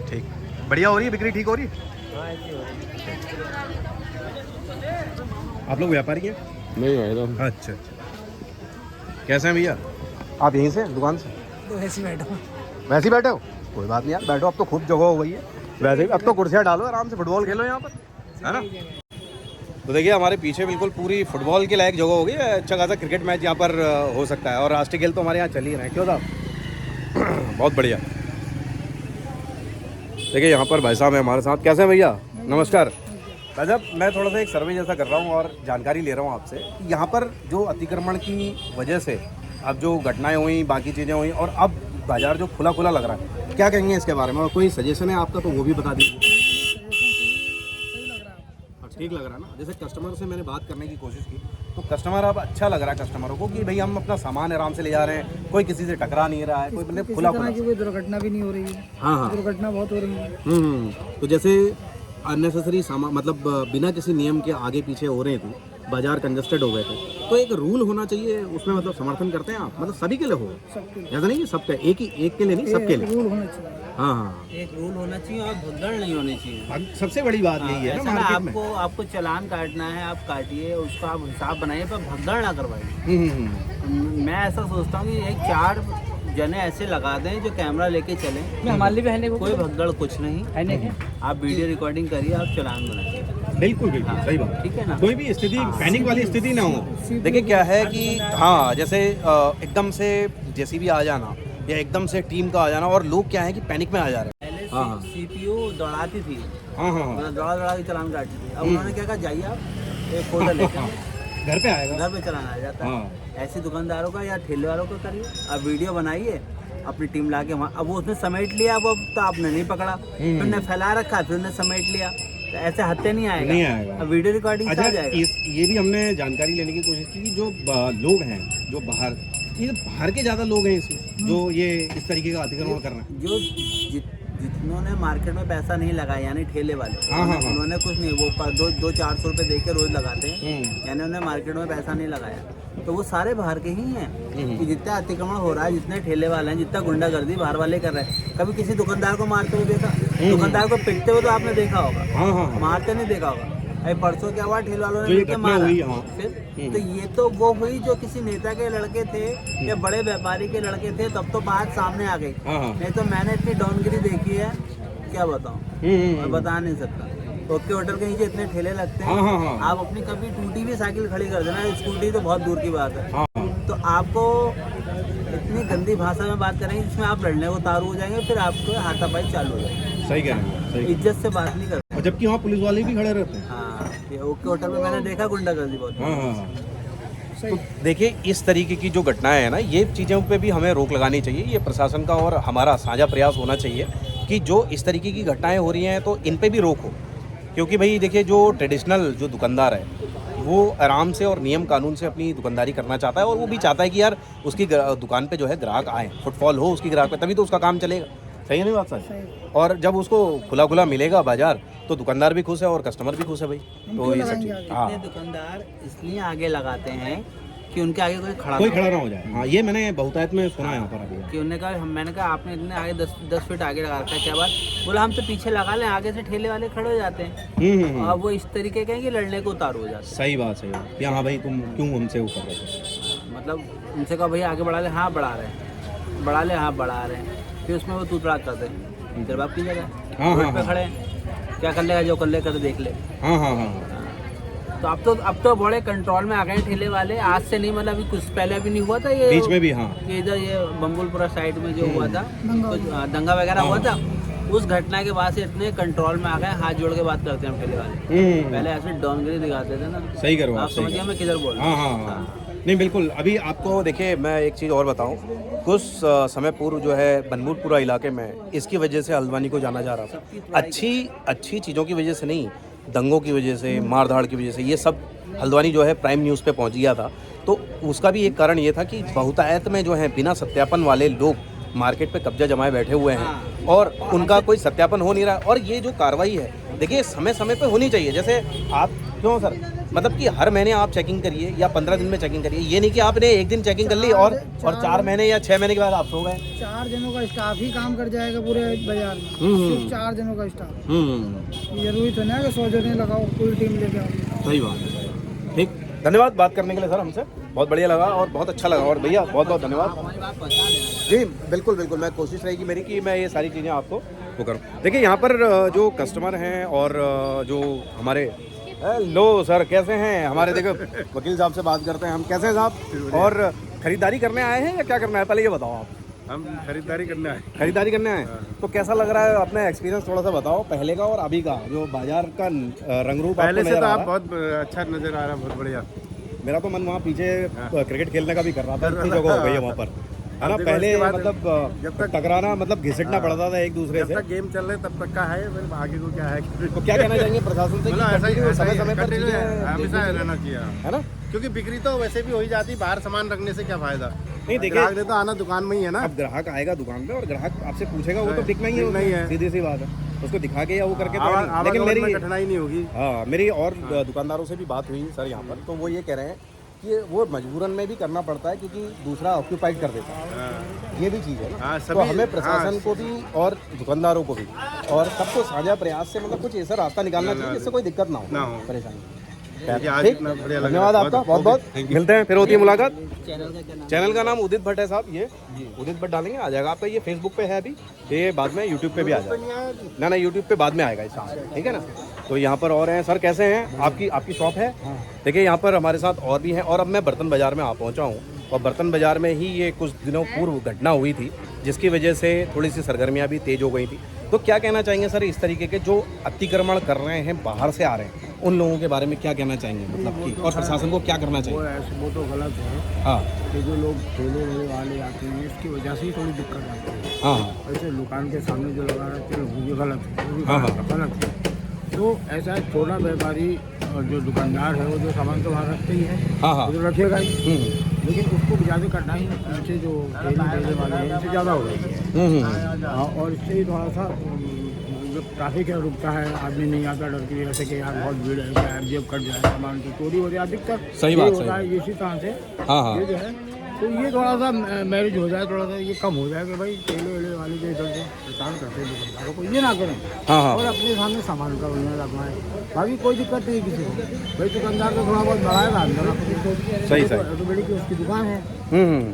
ठीक, बढ़िया हो रही है बिक्री, ठीक हो रही है? आप लोग व्यापारी हैं? नहीं भाई तो। अच्छा, कैसे हैं भैया आप? यहीं से दुकान से? तो वैसे ही बैठे हो? कोई बात नहीं यार, बैठो, अब तो खूब जगह हो गई है वैसे भी। अब तो कुर्सियाँ डालो, आराम से फुटबॉल खेलो यहाँ पर, है ना। तो देखिए हमारे पीछे बिल्कुल पूरी फुटबॉल के लायक जगह हो गई है, अच्छा खासा क्रिकेट मैच यहाँ पर हो सकता है, और राष्ट्रीय खेल तो हमारे यहाँ चल ही रहे हैं। क्यों साहब? बहुत बढ़िया। देखिए यहाँ पर भाई साहब है हमारे साथ। कैसे हैं भैया? नमस्कार। साहब मैं थोड़ा सा एक सर्वे जैसा कर रहा हूँ और जानकारी ले रहा हूँ आपसे, यहाँ पर जो अतिक्रमण की वजह से अब जो घटनाएं हुई, बाकी चीज़ें हुई, और अब बाजार जो खुला खुला लग रहा है, क्या कहेंगे इसके बारे में? और कोई सजेशन है आपका तो वो भी बता दीजिए। ठीक लग रहा है ना? जैसे कस्टमर से मैंने बात करने की कोशिश की, तो कस्टमर अब अच्छा लग रहा है कस्टमर को कि भाई हम अपना सामान आराम से ले जा रहे हैं, कोई किसी से टकरा नहीं रहा है, कोई मतलब खुला कोई दुर्घटना भी नहीं हो रही है। हाँ, दुर्घटना बहुत हो रही है। तो जैसे अननेसेसरी सामान, मतलब बिना किसी नियम के आगे पीछे हो रहे थे, बाजार कंजस्टेड हो गए थे, तो एक रूल होना चाहिए उसमें, मतलब समर्थन करते हैं आप? मतलब सभी के लिए हो, ऐसा नहीं कि सबके, एक के लिए नहीं, सबके लिए रूल होना चाहिए। हाँ, एक रूल होना चाहिए और भगदड़ नहीं होनी चाहिए। सबसे बड़ी बात यही है ना मार्केट में। आपको चालान काटना है, आप काटिए, उसका आप हिसाब बनाइए, पर भगदड़ ना करवाइए। मैं ऐसा सोचता हूँ कि एक 4 जने ऐसे लगा दें जो कैमरा लेके चलें, हमारे लिए भी है नहीं, कोई भगदड़ कुछ नहीं है नहीं। आप वीडियो रिकॉर्डिंग करिए, आप चलान बनाइए। बिल्कुल बिल्कुल सही बात, ठीक है ना। कोई भी स्थिति पैनिक वाली स्थिति ना हो। देखिए क्या है कि हाँ, जैसे एकदम से जेसीबी आ जाना या एकदम से टीम का आ जाना, और लोग क्या है कि पैनिक में आ जा रहे हैं। पहले सीपीयू दौड़ाती थी, हाँ हाँ, मतलब दौड़ा के चलान काटती थी। अब उन्होंने क्या कहा, जाइए आप एक फोल्डर लेकर घर पे आएगा, घर पे चलाना आ जाता है। ऐसे दुकानदारों का या ठेले वालों का करिए, आप वीडियो बनाइए, अपनी टीम ला के वहाँ। अब वो उसने समेट लिया, अब तो आपने नहीं पकड़ा, फिर ने फैला रखा, फिर ने समेट लिया, तो ऐसे हत्ते नहीं आएगा। अब वीडियो रिकॉर्डिंग अच्छा, आ जाएगा। ये भी हमने जानकारी लेने की कोशिश की कि जो लोग हैं जो बाहर, ये बाहर के ज़्यादा लोग हैं इसमें जो ये इस तरीके का अतिक्रमण कर रहे हैं। जो जिन्होंने मार्केट में पैसा नहीं लगाया, यानी ठेले वाले, उन्होंने कुछ नहीं, वो 200-400 रुपये दे के रोज लगाते हैं, यानी उन्होंने मार्केट में पैसा नहीं लगाया, तो वो सारे बाहर के ही हैं। कि जितना अतिक्रमण हो रहा है, जितने ठेले वाले हैं, जितना गुंडागर्दी बाहर वाले कर रहे हैं। कभी किसी दुकानदार को मारते हुए देखा? दुकानदार को पिटते हुए तो आपने देखा होगा, मारते नहीं देखा होगा। अरे परसों क्या हुआ, ठेले वालों ने मिलकर मारा। फिर तो ये तो वो हुई जो किसी नेता के लड़के थे या बड़े व्यापारी के लड़के थे, तब तो बात सामने आ गई। नहीं तो मैंने इतनी डाउनगिरी देखी है, क्या बताऊं, मैं बता नहीं सकता। ओके होटल के नीचे इतने ठेले लगते हैं, आप अपनी कभी टूटी भी साइकिल खड़ी कर देना, स्कूटी तो बहुत दूर की बात है, तो आपको इतनी गंदी भाषा में बात करेंगे जिसमें आप लड़ने को उतारू हो जाएंगे, फिर आपको हाथापाई चालू हो जाएगी। सही कह रहे हैं, इज्जत से बात नहीं करते। और जबकि वहाँ पुलिस वाले भी खड़े रहते हैं। हाँ, ओके होटल में मैंने देखा गुंडागर्दी बहुत। तो देखिए इस तरीके की जो घटनाएं हैं ना, ये चीज़ों पे भी हमें रोक लगानी चाहिए। ये प्रशासन का और हमारा साझा प्रयास होना चाहिए कि जो इस तरीके की घटनाएं हो रही हैं तो इन पे भी रोक हो। क्योंकि भाई देखिए, जो ट्रेडिशनल जो दुकानदार है वो आराम से और नियम कानून से अपनी दुकानदारी करना चाहता है, और वो भी चाहता है कि यार उसकी दुकान पे जो है ग्राहक आए, फुटफॉल हो उसकी ग्राहक पे, तभी तो उसका काम चलेगा। सही है नहीं बात सर? और जब उसको खुला खुला मिलेगा बाजार, तो दुकानदार भी खुश है और कस्टमर भी खुश है भाई। तो ये सब चीज़, हाँ, दुकानदार इसलिए आगे लगाते हैं कि उनके आगे कोई खड़ा ना हो जाए। हाँ, ये मैंने बहुतायत में सुना है यहाँ पर अभी कि उन्होंने कहा, मैंने कहा आपने इतने आगे 10 फीट आगे लगा रखा है, क्या बात? बोला हम तो पीछे लगा लें, आगे से ठेले वाले खड़े हो जाते हैं। और वो इस तरीके के हैं कि लड़ने को उतारू हो जाते हैं। सही बात, सही बात। हाँ भाई, तुम क्यों हमसे वो कर रहे थे? मतलब उनसे कहा भैया आगे बढ़ा ले, हाँ बढ़ा रहे हैं, बढ़ा ले, हाँ बढ़ा रहे हैं, फिर उसमें वो तूतड़ा करते हैं। तेरे बाप की जगह रोड पे खड़े हैं, क्या कर लेगा, जो कर ले कर देख ले। तो अब तो बड़े कंट्रोल में आ गए ठेले वाले। आज से नहीं, मतलब अभी कुछ पहले भी नहीं हुआ था ये बीच में भी, हाँ, कि इधर ये बम्बुलपुरा साइड में जो हुआ था, दंगा वगैरह हुआ था, उस घटना के बाद से इतने कंट्रोल में आ गए, हाथ जोड़ के बात करते हैं ठेले वाले। पहले ऐसे डाउनगिरी दिखाते थे ना। सही करो आप समझिए मैं किधर बोल रहा हूँ। हाँ, नहीं बिल्कुल। अभी आपको देखिए, मैं एक चीज़ और बताऊं, कुछ समय पूर्व जो है बनबूरपुरा इलाके में इसकी वजह से हल्द्वानी को जाना जा रहा था। अच्छी चीज़ों की वजह से नहीं, दंगों की वजह से, मारधाड़ की वजह से ये सब हल्द्वानी जो है प्राइम न्यूज़ पे पहुंच गया था। तो उसका भी एक कारण ये था कि बहुतायत में जो है बिना सत्यापन वाले लोग मार्केट पे कब्जा जमाए बैठे हुए हैं और उनका कोई सत्यापन हो नहीं रहा। और ये जो कार्रवाई है, देखिए समय समय पे होनी चाहिए। जैसे आप क्यों सर, मतलब कि हर महीने आप चेकिंग करिए या 15 दिन में चेकिंग करिए। ये नहीं कि आपने एक दिन चेकिंग कर ली और 4 महीने या 6 महीने के बाद आप सो गए। 4 दिनों का स्टाफ ही काम कर जाएगा पूरे बाजार में, सिर्फ 4 दिनों का स्टाफ। जरूरी तो नहीं कि 100 जने लगाओ, पूरी टीम लेके आओ। सही बात है। ठीक, धन्यवाद बात करने के लिए सर, हमसे बहुत बढ़िया लगा और बहुत अच्छा लगा। और भैया बहुत बहुत धन्यवाद जी। बिल्कुल बिल्कुल, मैं कोशिश रहेगी मेरी कि मैं ये सारी चीज़ें आपको वो करूँ। देखिए यहाँ पर जो कस्टमर हैं और जो हमारे, हेलो सर कैसे हैं हमारे, देखो वकील साहब से बात करते हैं हम। कैसे हैं साहब? और खरीदारी करने आए हैं या क्या करना है, पहले ये बताओ आप। हम खरीदारी करने आए। खरीदारी करने आए, तो कैसा लग रहा है अपना एक्सपीरियंस थोड़ा सा बताओ, पहले का और अभी का, जो बाजार का रंग रूप। पहले से तो आप बहुत अच्छा नज़र आ रहा है, बहुत बढ़िया। मेरा तो मन वहाँ पीछे क्रिकेट खेलने का भी कर रहा था, इतनी जगह हो गई है वहाँ पर, है ना। पहले मतलब जब तक टकराना, मतलब घिसटना पड़ता था एक दूसरे से। जब तक गेम चल रहे तब तक का है, फिर आगे को क्या है। तो क्या कहना चाहेंगे प्रशासन से? समय समय पर हमेशा रहना चाहिए, है ना, क्योंकि बिक्री तो वैसे भी हो ही जाती, बाहर सामान रखने से क्या फायदा। नहीं देखिए, ग्राहक ने तो आना दुकान में ही है ना। अब ग्राहक आएगा दुकान पे और ग्राहक आपसे पूछेगा, वो तो दिखना ही है, सीधी सी बात है, उसको दिखा के या वो करके तो। लेकिन मेरी कठिनाई नहीं होगी। हाँ, मेरी और दुकानदारों से भी बात हुई सर यहाँ पर, तो वो ये कह रहे हैं कि वो मजबूरन में भी करना पड़ता है क्योंकि दूसरा ऑक्यूपाइड कर देता है। ये भी चीज़ है ना। तो हमें प्रशासन को भी और दुकानदारों को भी और सबको साझा प्रयास से मतलब कुछ ऐसा रास्ता निकालना चाहिए जिससे कोई दिक्कत ना हो, परेशानी। ठीक, धन्यवाद आपका बहुत बहुत। मिलते हैं, फिर होती है मुलाकात। चैनल का नाम उदित भट्ट है साहब, ये उदित भट्ट डालेंगे आ जाएगा आपका। ये फेसबुक पे है अभी, ये बाद में यूट्यूब पे भी आ जाएगा। ना यूट्यूब पे बाद में आएगा इसका, ठीक है ना। तो यहाँ पर और हैं सर, कैसे हैं? आपकी शॉप है? देखिए यहाँ पर हमारे साथ और भी हैं। और अब मैं बर्तन बाजार में आ पहुँचा हूँ, और बर्तन बाजार में ही ये कुछ दिनों पूर्व घटना हुई थी, जिसकी वजह से थोड़ी सी सरगर्मियाँ भी तेज हो गई थी। तो क्या कहना चाहेंगे सर इस तरीके के जो अतिक्रमण कर रहे हैं, बाहर से आ रहे हैं, उन लोगों के बारे में क्या कहना चाहेंगे, मतलब कि और प्रशासन को क्या करना चाहिए? वो तो गलत है। हाँ, कि जो लोग ठेले वाले आते हैं, इसकी वजह से ही थोड़ी दिक्कत आती है। हाँ, ऐसे दुकान के सामने जो लगा रहते हैं वो भी गलत है, वो भी हाँ, गलत है। तो ऐसा है, छोटा व्यापारी और जो दुकानदार है वो जो सामान तो वहाँ रखते ही है, हाँ, हाँ, वो तो रखेगा ही, लेकिन उसको ज़्यादा कठिनाई नीचे जो ठेले वाले हैं इनसे ज़्यादा हो रही है। और इससे ही थोड़ा सा जो ट्रैफिक है रुकता है, आदमी नहीं आता डर की वजह से कि यार बहुत भीड़ है, क्या जेब कट जाए, सामान की चोरी हो जाए, अधिकतर सही बात होता है इसी तरह से। हाँ, ये जो है तो ये थोड़ा सा मैरिज हो जाए, थोड़ा सा ये कम हो जाए कि भाई ठेले वेले वाले जो इधर से परेशान करते हैं दुकानदारों को, ये ना करें। हाँ, और अपने सामने सामान का उन्हें रखवाएं, बाकी कोई दिक्कत नहीं किसी को। भाई दुकानदार तो थोड़ा बहुत बढ़ाएगा अंदर, सही तो बड़ी की उसकी दुकान है,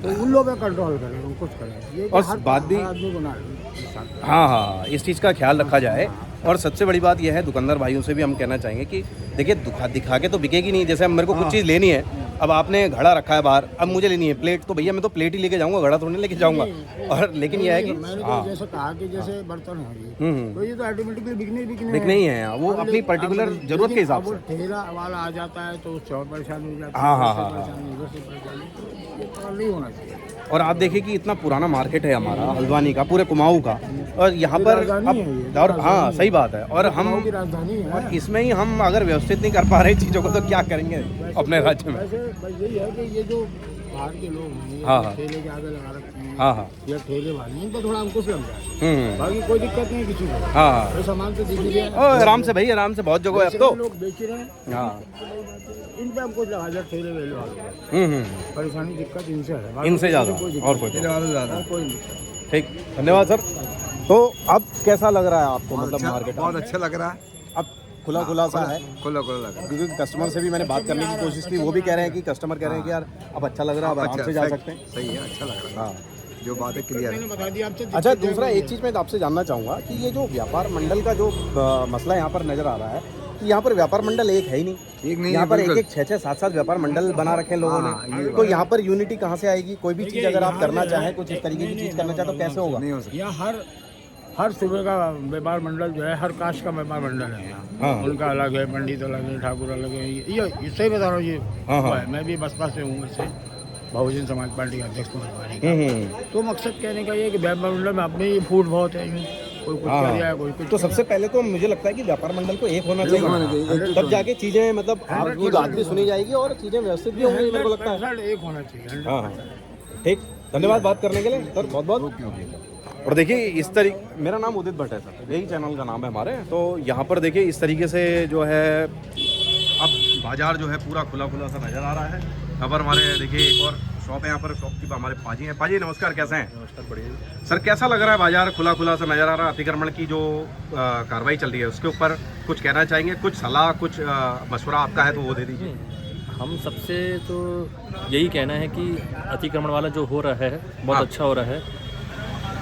तो उन लोगों पर कंट्रोल करें, कुछ करें। ये और बात भी आदमी को ना, हाँ, इस चीज़ का ख्याल रखा जाए। और सबसे बड़ी बात यह है, दुकानदार भाइयों से भी हम कहना चाहेंगे कि देखिए दिखा के तो बिकेगी नहीं। जैसे अब मेरे को कुछ चीज़ लेनी है, अब आपने घड़ा रखा है बाहर, अब मुझे लेनी है प्लेट, तो भैया मैं तो प्लेट ही लेके जाऊंगा, घड़ा थोड़ी लेके जाऊंगा। और लेकिन यह है कि मैंने तो जैसे कहा कि जैसे बर्तन है, तो ये तो ऑटोमेटिकली बिकने ही है, वो अपनी पर्टिकुलर जरूरत के हिसाब से। ठेला वाला आ जाता है तो उससे और परेशानी हो जाती है। हाँ, नहीं होना चाहिए। और आप देखिए कि इतना पुराना मार्केट है हमारा हल्द्वानी का, पूरे कुमाऊं का, और यहाँ पर अब और हाँ सही बात है। और हम और इसमें ही हम अगर व्यवस्थित नहीं कर पा रहे चीज़ों को, तो क्या करेंगे अपने राज्य में? यही है कि ये जो बाहर के लोग हैं, हाँ, ठेले के आगे लगा रखते हैं, हाँ, या ठेले वाले, इनको थोड़ा अंकुश लग जाए, बाकी कोई दिक्कत नहीं किसी को। हाँ, तो सामान तो दिख ही आराम से भाई, आराम से, बहुत जगह है अब तो लोग बेच रहे हैं। हाँ, इन पे हमको लगा जाए ठेले वेले वाले, परेशानी दिक्कत इनसे है, इनसे ज़्यादा और कोई नहीं। ठीक, धन्यवाद सर। तो अब कैसा लग रहा है आपको, मतलब मार्केट? बहुत अच्छा लग रहा है, अब खुला सा है, खुला लग रहा है। क्योंकि कस्टमर से भी मैंने बात करने की कोशिश की, वो भी कह रहे हैं कि कस्टमर कह रहे हैं कि यार अब अच्छा लग रहा है, अब आराम से जा सकते हैं। सही है, अच्छा लग रहा है। हाँ, जो बात है क्लियर है। बता दिया आपसे। अच्छा, दूसरा एक चीज़ मैं आपसे जानना चाहूँगा कि ये जो व्यापार मंडल का जो मसला यहाँ पर नज़र आ रहा है, कि यहाँ पर व्यापार मंडल एक है ही नहीं, यहाँ पर एक 6-6, 7-7 व्यापार मंडल बना रखे हैं लोगों ने। तो यहाँ पर यूनिटी कहाँ से आएगी? कोई भी चीज़ अगर आप करना चाहें, कुछ इस तरीके की चीज़ करना चाहें, तो कैसे होगा? नहीं हो सकता। यहाँ हर सूबे का व्यापार मंडल जो है, हर कास्ट का व्यापार मंडल है यहाँ। उनका अलग है, पंडित अलग है, ठाकुर अलग है, ये इससे ही बता रहा हूँ। ये मैं भी बसपा से हूँ, वैसे बहुजन समाज पार्टी का अध्यक्ष हूँ। तो मकसद कहने का ये कि व्यापार मंडल में अपने ही फूट बहुत है, कोई कुछ कर रहा है, कोई कुछ। तो सबसे पहले तो मुझे लगता है कि व्यापार मंडल को एक होना चाहिए, तब जाके चीज़ें, मतलब आपकी बात भी सुनी जाएगी और चीज़ें व्यवस्थित भी होंगी, मेरे को लगता है। एक होना चाहिए। हाँ, ठीक, धन्यवाद बात करने के लिए सर, बहुत बहुत। और देखिए इस तरीके, मेरा नाम उदित भट्ट है सर, यही चैनल का नाम है हमारे। तो यहाँ पर देखिए इस तरीके से जो है अब बाजार जो है पूरा खुला सा नज़र आ रहा है। यहाँ पर हमारे देखिए एक और शॉप है, यहाँ पर शॉप की हमारे पाजी हैं। पाजी नमस्कार, कैसे हैं? नमस्कार, बढ़िया सर। कैसा लग रहा है बाजार? खुला सा नज़र आ रहा है। अतिक्रमण की जो कार्रवाई चल रही है उसके ऊपर कुछ कहना चाहेंगे? कुछ सलाह, कुछ मशवरा आपका है तो वो दे दीजिए। हम सबसे तो यही कहना है कि अतिक्रमण वाला जो हो रहा है बहुत अच्छा हो रहा है।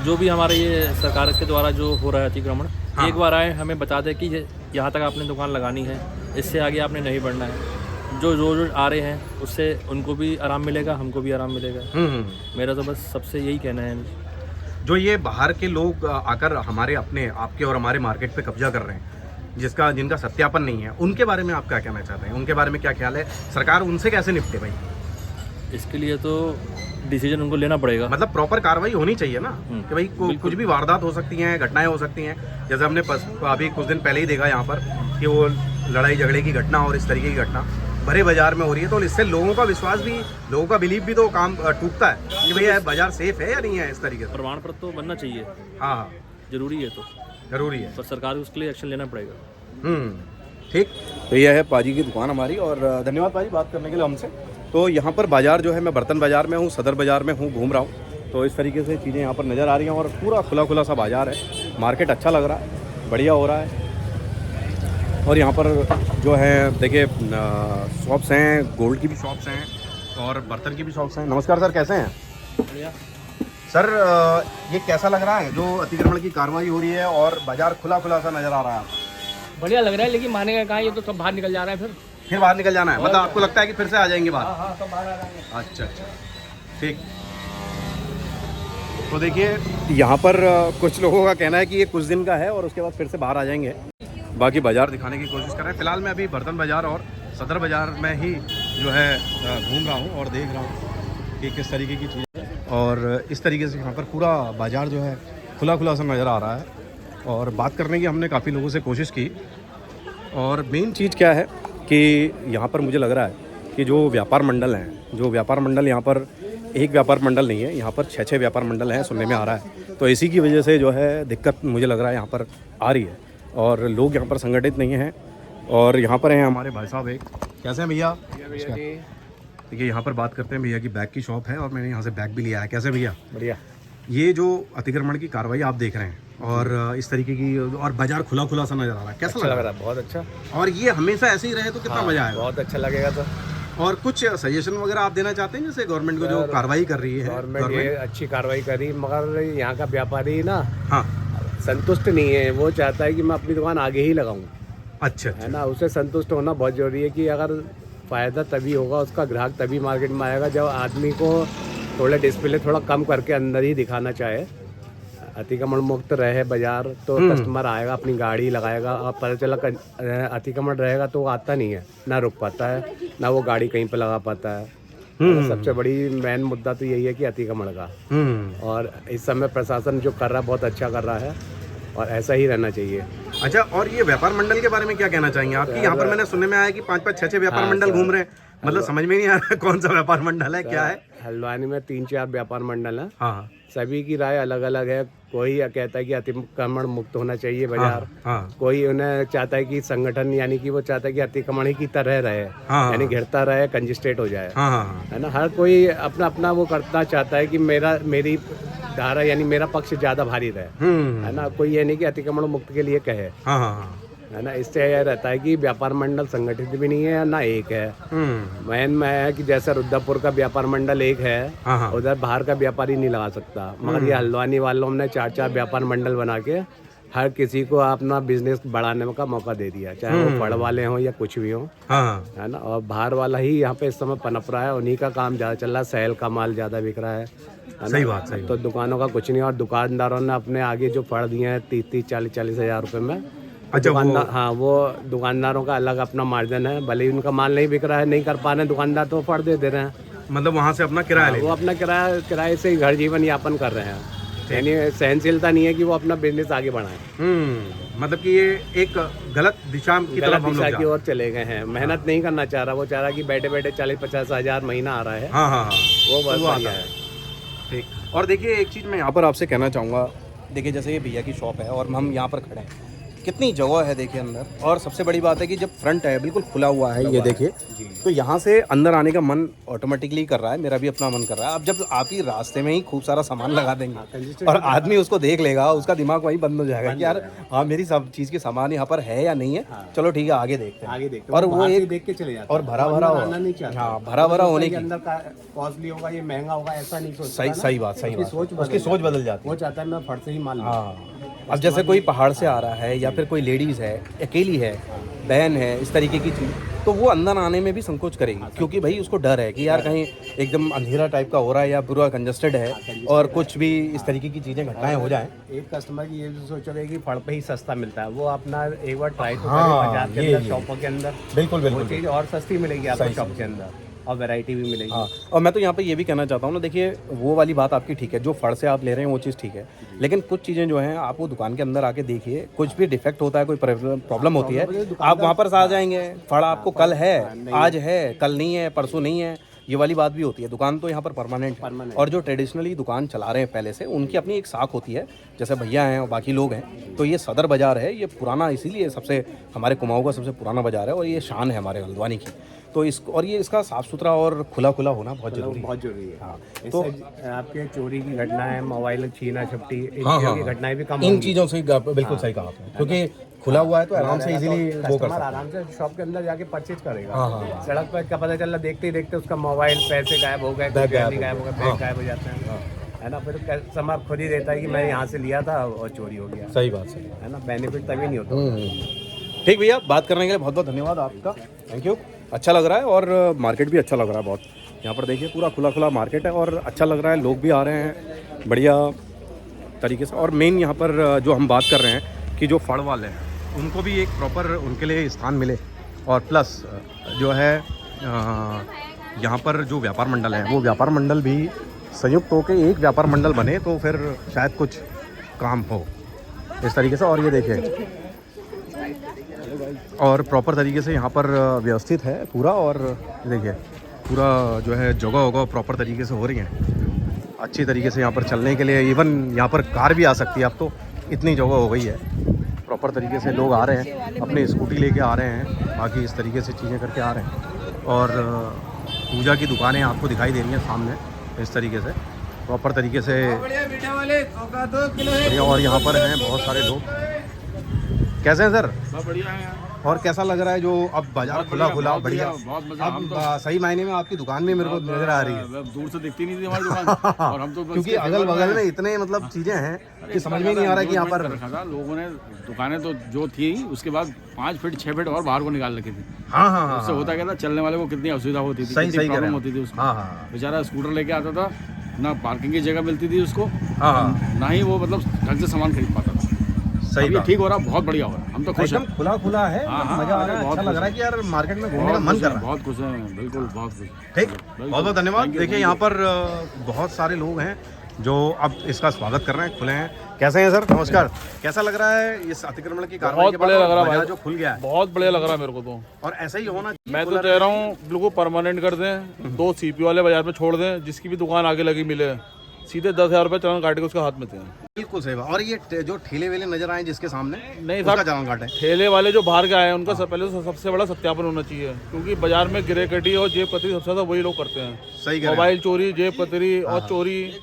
जो भी हमारे ये सरकार के द्वारा जो हो रहा है अतिक्रमण, एक बार आए हमें बता दें कि यहाँ तक आपने दुकान लगानी है, इससे आगे आपने नहीं बढ़ना है। जो रोज आ रहे हैं उससे उनको भी आराम मिलेगा, हमको भी आराम मिलेगा। मेरा तो बस सबसे यही कहना है। जो ये बाहर के लोग आकर हमारे अपने आपके और हमारे मार्केट पे कब्जा कर रहे हैं, जिनका सत्यापन नहीं है, उनके बारे में आप क्या कहना चाहते हैं? उनके बारे में क्या ख्याल है? सरकार उनसे कैसे निपटे भाई? इसके लिए तो डिसीजन उनको लेना पड़ेगा, मतलब प्रॉपर कार्रवाई होनी चाहिए ना, कि भाई कुछ भी वारदात हो सकती हैं, घटनाएं हो सकती हैं। जैसे हमने अभी कुछ दिन पहले ही देखा यहाँ पर कि वो लड़ाई झगड़े की घटना और इस तरीके की घटना बड़े बाजार में हो रही है। तो इससे लोगों का विश्वास भी, लोगों का बिलीव भी तो काम टूटता है कि भैया बाजार सेफ है या नहीं है। इस तरीके से प्रमाण पत्र तो बनना चाहिए। हाँ, जरूरी है, तो जरूरी है, पर सरकार को उसके लिए एक्शन लेना पड़ेगा। ठीक। तो यह है पाजी की दुकान हमारी, और धन्यवाद पाजी बात करने के लिए हमसे। तो यहाँ पर बाजार जो है, मैं बर्तन बाजार में हूँ, सदर बाजार में हूँ, घूम रहा हूँ। तो इस तरीके से चीज़ें यहाँ पर नज़र आ रही हैं और पूरा खुला सा बाजार है। मार्केट अच्छा लग रहा है, बढ़िया हो रहा है। और यहाँ पर जो है देखिए शॉप्स हैं, गोल्ड की भी शॉप्स हैं और बर्तन की भी शॉप्स हैं। नमस्कार सर, कैसे हैं? बढ़िया सर ये कैसा लग रहा है जो अतिक्रमण की कार्रवाई हो रही है और बाजार खुला खुला सा नज़र आ रहा है? बढ़िया लग रहा है, लेकिन मानेगा कहाँ, ये तो सब बाहर निकल जा रहा है। फिर बाहर निकल जाना है, मतलब आपको लगता है कि फिर से आ जाएंगे बाहर? हाँ, सब बाहर आ जाएंगे। अच्छा अच्छा, ठीक। तो देखिए यहाँ पर कुछ लोगों का कहना है कि ये कुछ दिन का है और उसके बाद फिर से बाहर आ जाएंगे। बाकी बाज़ार दिखाने की कोशिश कर रहे हैं। फ़िलहाल मैं अभी बर्तन बाज़ार और सदर बाज़ार में ही जो है घूम रहा हूँ और देख रहा हूँ कि किस तरीके की चीज़ें, और इस तरीके से यहाँ पर पूरा बाज़ार जो है खुला खुला सा नज़र आ रहा है। और बात करने की हमने काफ़ी लोगों से कोशिश की, और मेन चीज़ क्या है कि यहाँ पर मुझे लग रहा है कि जो व्यापार मंडल हैं, जो व्यापार मंडल यहाँ पर एक व्यापार मंडल नहीं है, यहाँ पर 6 व्यापार मंडल हैं, सुनने में आ रहा है। तो इसी की वजह से जो है दिक्कत मुझे लग रहा है यहाँ पर आ रही है, और लोग यहाँ पर संगठित नहीं हैं। और यहाँ पर हैं हमारे भाई साहब, एक कैसे हैं भैया? देखिए यहाँ पर बात करते हैं भैया की बैग की शॉप है और मैंने यहाँ से बैग भी लिया है। कैसे भैया? बढ़िया। ये जो अतिक्रमण की कार्रवाई आप देख रहे हैं और इस तरीके की, और बाजार खुला खुला सा नज़र आ रहा है, कैसा लग रहा है? बहुत अच्छा। और ये हमेशा ऐसे ही रहे तो कितना मजा आएगा? बहुत अच्छा लगेगा। तो और कुछ सजेशन वगैरह आप देना चाहते हैं जैसे गवर्नमेंट को जो कार्रवाई कर रही है? गवर्नमेंट ये अच्छी कार्रवाई करी, मगर यहाँ का व्यापारी ना हाँ संतुष्ट नहीं है। वो चाहता है कि मैं अपनी दुकान आगे ही लगाऊं। अच्छा है ना, उसे संतुष्ट होना बहुत जरूरी है कि अगर फ़ायदा तभी होगा, उसका ग्राहक तभी मार्केट में आएगा जब आदमी को थोड़ा डिस्प्ले थोड़ा कम करके अंदर ही दिखाना चाहे, अतिक्रमण मुक्त रहे बाजार, तो कस्टमर आएगा, अपनी गाड़ी लगाएगा। और पता चला अतिक्रमण रहेगा तो वो आता नहीं है, ना रुक पाता है, ना वो गाड़ी कहीं पे लगा पाता है। सबसे बड़ी मेन मुद्दा तो यही है कि अतिक्रमण का। और इस समय प्रशासन जो कर रहा है बहुत अच्छा कर रहा है, और ऐसा ही रहना चाहिए। अच्छा, और ये व्यापार मंडल के बारे में क्या कहना चाहेंगे आपकी? यहाँ पर मैंने सुनने में आया कि 5-5, 6-6 व्यापार मंडल घूम रहे हैं, मतलब समझ में नहीं आ रहा कौन सा व्यापार मंडल है, क्या है? हल्द्वानी में 3-4 व्यापार मंडल है। हाँ, सभी की राय अलग अलग है। कोई कहता है कि अतिक्रमण मुक्त होना चाहिए बाजार। कोई उन्हें चाहता है कि संगठन, यानी कि वो चाहता है कि अतिक्रमण की तरह रहे, यानी घिरता रहे, कंजेस्टेड हो जाए। है ना, हर कोई अपना अपना वो करना चाहता है कि मेरी धारा यानी मेरा पक्ष ज्यादा भारी रहे। है ना, कोई ये नहीं कि अतिक्रमण मुक्त के लिए कहे। है ना, इससे यह रहता है कि व्यापार मंडल संगठित भी नहीं है, ना एक है। मैन में है कि जैसे रुद्रपुर का व्यापार मंडल एक है, उधर बाहर का व्यापारी नहीं लगा सकता। मगर ये हल्द्वानी वालों ने 4-4 व्यापार मंडल बना के हर किसी को अपना बिजनेस बढ़ाने का मौका दे दिया, चाहे वो फड़ वाले हों या कुछ भी हों। है ना, और बाहर वाला ही यहाँ पे इस समय पनप रहा है, उन्हीं का काम ज़्यादा चल रहा है, सेल का माल ज़्यादा बिक रहा है। सही बात, सही। तो दुकानों का कुछ नहीं, और दुकानदारों ने अपने आगे जो फड़ दिए हैं 30-40 हज़ार रुपये में। अच्छा, हाँ, वो दुकानदारों का अलग अपना मार्जिन है, भले ही उनका माल नहीं बिक रहा है, नहीं कर पा रहे हैं दुकानदार, तो फड़ दे रहे हैं। मतलब वहाँ से अपना किराया ले, वो अपना किराए से ही घर जीवन यापन कर रहे हैं, यानी सहनशीलता नहीं है कि वो अपना बिजनेस आगे बढ़ाएं। मतलब कि ये एक गलत दिशा की तरफ हम लोग की ओर चले गए हैं। मेहनत नहीं करना चाह रहा, वो चाह रहा कि बैठे बैठे 40-50 हज़ार महीना आ रहा है। वो बहुत बढ़िया है। ठीक। और देखिए एक चीज़ मैं यहाँ पर आपसे कहना चाहूँगा, देखिए जैसे ये भैया की शॉप है और हम यहाँ पर खड़े हैं, कितनी जगह है देखिए अंदर, और सबसे बड़ी बात है कि जब फ्रंट है बिल्कुल खुला हुआ है, ये देखिए, तो यहाँ से अंदर आने का मन ऑटोमेटिकली कर रहा है, मेरा भी अपना मन कर रहा है। अब जब आप ही रास्ते में ही खूब सारा सामान लगा देंगे और आदमी उसको देख लेगा, उसका दिमाग वहीं बंद हो जाएगा कि यार हाँ मेरी सब चीज़ की सामान यहाँ पर है या नहीं है, चलो ठीक है आगे देखते हैं। और वो एक देख के चले जाते और भरा भरा हाँ भरा भरा होने की अंदर कॉस्टली होगा, ये महंगा होगा, ऐसा नहीं सोचता। सही बात, सही बात, उसकी सोच बदल जाती है। वो चाहता है मैं फट से ही माल। हाँ, अब जैसे कोई पहाड़ से आ रहा है या फिर कोई लेडीज़ है, अकेली है, बहन है, इस तरीके की चीज़, तो वो अंदर आने में भी संकोच करेगी, क्योंकि भाई उसको डर है कि यार कहीं एकदम अंधेरा टाइप का हो रहा है या पूरा कंजस्टेड है और कुछ भी इस तरीके की चीज़ें घटनाएं हो जाएं। एक कस्टमर की ये सोचोगे कि फड़ पे ही सस्ता मिलता है, वो अपना एक बार ट्राई तो करे बाजार के अंदर, शॉपों के अंदर। बिल्कुल, वो चीज़ और सस्ती मिलेगी आपको शॉप के अंदर, और वैरायटी भी मिलेगी। हाँ, और मैं तो यहाँ पे ये भी कहना चाहता हूँ ना, देखिए वो वाली बात आपकी ठीक है, जो फड़ से आप ले रहे हैं वो चीज़ ठीक है, लेकिन कुछ चीज़ें जो हैं आप वो दुकान के अंदर आके देखिए, कुछ भी डिफेक्ट होता है, कोई प्रॉब्लम होती है, आप वहाँ पर आ जाएंगे, फड़ आपको कल है, आज है, कल नहीं है, परसों नहीं है, ये वाली बात भी होती है। दुकान तो यहाँ पर परमानेंट, और जो ट्रेडिशनली दुकान चला रहे हैं पहले से, उनकी अपनी एक साख होती है, जैसे भैया हैं और बाकी लोग हैं। तो ये सदर बाज़ार है, ये पुराना, इसीलिए सबसे हमारे कुमाऊँ का सबसे पुराना बाज़ार है और ये शान है हमारे हल्द्वानी की। तो और ये इसका साफ़ सुथरा और खुला होना बहुत जरूरी है। हाँ, तो आपके चोरी की घटनाएं, मोबाइल छीना झपटी, घटनाएं भी कम, इन चीज़ों से बिल्कुल सही कहा आपने, क्योंकि खुला हुआ है तो आराम से इजीली वो कर सकते हैं। आराम से शॉप के अंदर जाके परचेज करेगा। हाँ। सड़क पर क्या पता चला, देखते ही देखते उसका मोबाइल, पैसे गायब हो गए, गायब हो गए, बैग गायब हो जाते हैं, है ना। फिर कस्टमर खुद ही रहता है कि मैं यहाँ से लिया था और चोरी हो गया। सही बात, सही है ना, बेनिफिट तभी नहीं होता। ठीक भैया, बात करने के लिए बहुत बहुत धन्यवाद आपका, थैंक यू। अच्छा लग रहा है और मार्केट भी अच्छा लग रहा है बहुत। यहाँ पर देखिए पूरा खुला खुला मार्केट है और अच्छा लग रहा है, लोग भी आ रहे हैं बढ़िया तरीके से। और मेन यहाँ पर जो हम बात कर रहे हैं कि जो फड़ वाले हैं उनको भी एक प्रॉपर उनके लिए स्थान मिले, और प्लस जो है यहाँ पर जो व्यापार मंडल है वो व्यापार मंडल भी संयुक्त होकर एक व्यापार मंडल बने तो फिर शायद कुछ काम हो इस तरीके से। और ये देखिए और प्रॉपर तरीके से यहाँ पर व्यवस्थित है पूरा, और देखिए पूरा जो है जगह होगा प्रॉपर तरीके से हो रही है अच्छी तरीके से। यहाँ पर चलने के लिए इवन यहाँ पर कार भी आ सकती है, अब तो इतनी जगह हो गई है, प्रॉपर तरीके से लोग आ रहे हैं, अपने स्कूटी लेके आ रहे हैं, बाकी इस तरीके से चीज़ें करके आ रहे हैं। और पूजा की दुकानें आपको दिखाई दे रही हैं सामने इस तरीके से प्रॉपर तरीके से बढ़िया। और यहाँ पर हैं बहुत सारे लोग। कैसे हैं सर? बढ़िया है। और कैसा लग रहा है जो अब बाजार खुला खुला बढ़िया? अब सही मायने में आपकी दुकान भी मेरे को नजर आ रही है, दूर से दिखती नहीं थी हमारी दुकान और हम तो क्योंकि अगल बगल में इतने मतलब चीजें हैं कि समझ में नहीं आ रहा है कि यहाँ पर रखा था लोगों ने। दुकानें तो जो थी उसके बाद 5 फीट 6 फीट और बाहर को निकाल रखी थी। हाँ। उससे होता क्या था, चलने वाले को कितनी असुविधा होती थी, सही प्रॉब्लम होती थी उसको। बेचारा स्कूटर लेके आता था, ना पार्किंग की जगह मिलती थी उसको, ना ही वो मतलब ढंग से सामान खरीद पाता था। सही बात, ठीक हो रहा, बहुत बढ़िया हो रहा, हम तो खुश हैं। खुला खुला है, मजा आ रहा है, अच्छा लग रहा है कि यार मार्केट में घूमने का मन कर रहा है। बहुत खुश हैं, बिल्कुल बहुत खुश। ठीक, बहुत बहुत धन्यवाद। देखिए यहाँ पर बहुत सारे लोग हैं जो अब इसका स्वागत कर रहे हैं, खुले हैं। कैसे हैं सर? नमस्कार। कैसा लग रहा है इस अतिक्रमण की कार्रवाई के बाद? बढ़िया लग रहा है जो खुल गया है, बहुत बढ़िया लग रहा है मेरे को तो। और ऐसा ही होना। मैं तो कह रहा हूँ बिल्कुल परमानेंट कर दें, 2 सीपी वाले बाजार में छोड़ दें, जिसकी भी दुकान आगे लगी मिले, सीधे 10,000 रुपये चालान काट के उसके हाथ में थे। बिल्कुल सही बात। और ये जो ठेले वेले नजर आए जिसके सामने, नहीं उसका चालान काटे। ठेले वाले जो बाहर के आए हैं उनका पहले तो सबसे बड़ा सत्यापन होना चाहिए, क्योंकि बाजार में गिरे कटी और जेब कतरी सबसे ज्यादा वही लोग करते हैं। सही, मोबाइल चोरी, जेब कतरी और चोरी,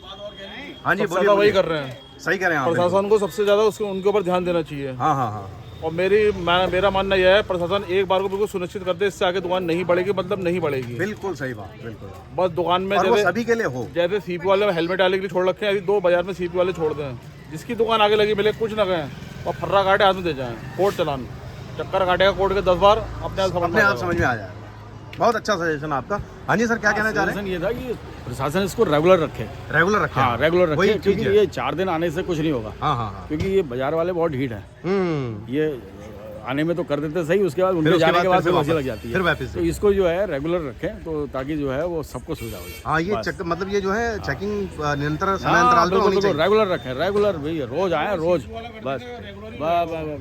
हाँ जी, वही कर रहे हैं। सही कह रहे हैं। प्रशासन को सबसे ज्यादा उनके ऊपर ध्यान देना चाहिए। हाँ। और मेरा मानना यह है, प्रशासन एक बार को बिल्कुल सुनिश्चित कर दे, इससे आगे दुकान नहीं बढ़ेगी, मतलब नहीं बढ़ेगी। बिल्कुल सही बात, बिल्कुल। बस दुकान में जैसे सभी के लिए हो, जैसे सीपी वाले हेलमेट डालने के लिए छोड़ रखे हैं, 2 बाजार में सीपी वाले छोड़ दें, जिसकी दुकान आगे लगी मिले कुछ ना कहें और फर्रा काटे हाथ में दे जाएं, कोर्ट चलान, चक्कर काटेगा कोर्ट के 10 बार, अपने आप समझ में आ जाए। बहुत अच्छा सजेशन आपका। हाँ जी सर, क्या कहना चाह रहे हैं? ये था कि प्रशासन इसको रेगुलर रखे। हाँ, रेगुलर रखे, क्योंकि ये 4 दिन आने से कुछ नहीं होगा। हाँ। क्योंकि ये बाजार वाले बहुत ढीठ है, ये आने में तो कर देते सही, उसके बाद उनके जाने के बाद फिर लग जाती है, फिर वापस। तो इसको जो है रेगुलर रखें, तो ताकि जो है वो सबको सुविधा हो जाए। हाँ, ये मतलब ये जो है चेकिंग निरंतर समय अंतराल पे होनी चाहिए। रेगुलर रखें, रेगुलर भैया, रोज आए, रोज बस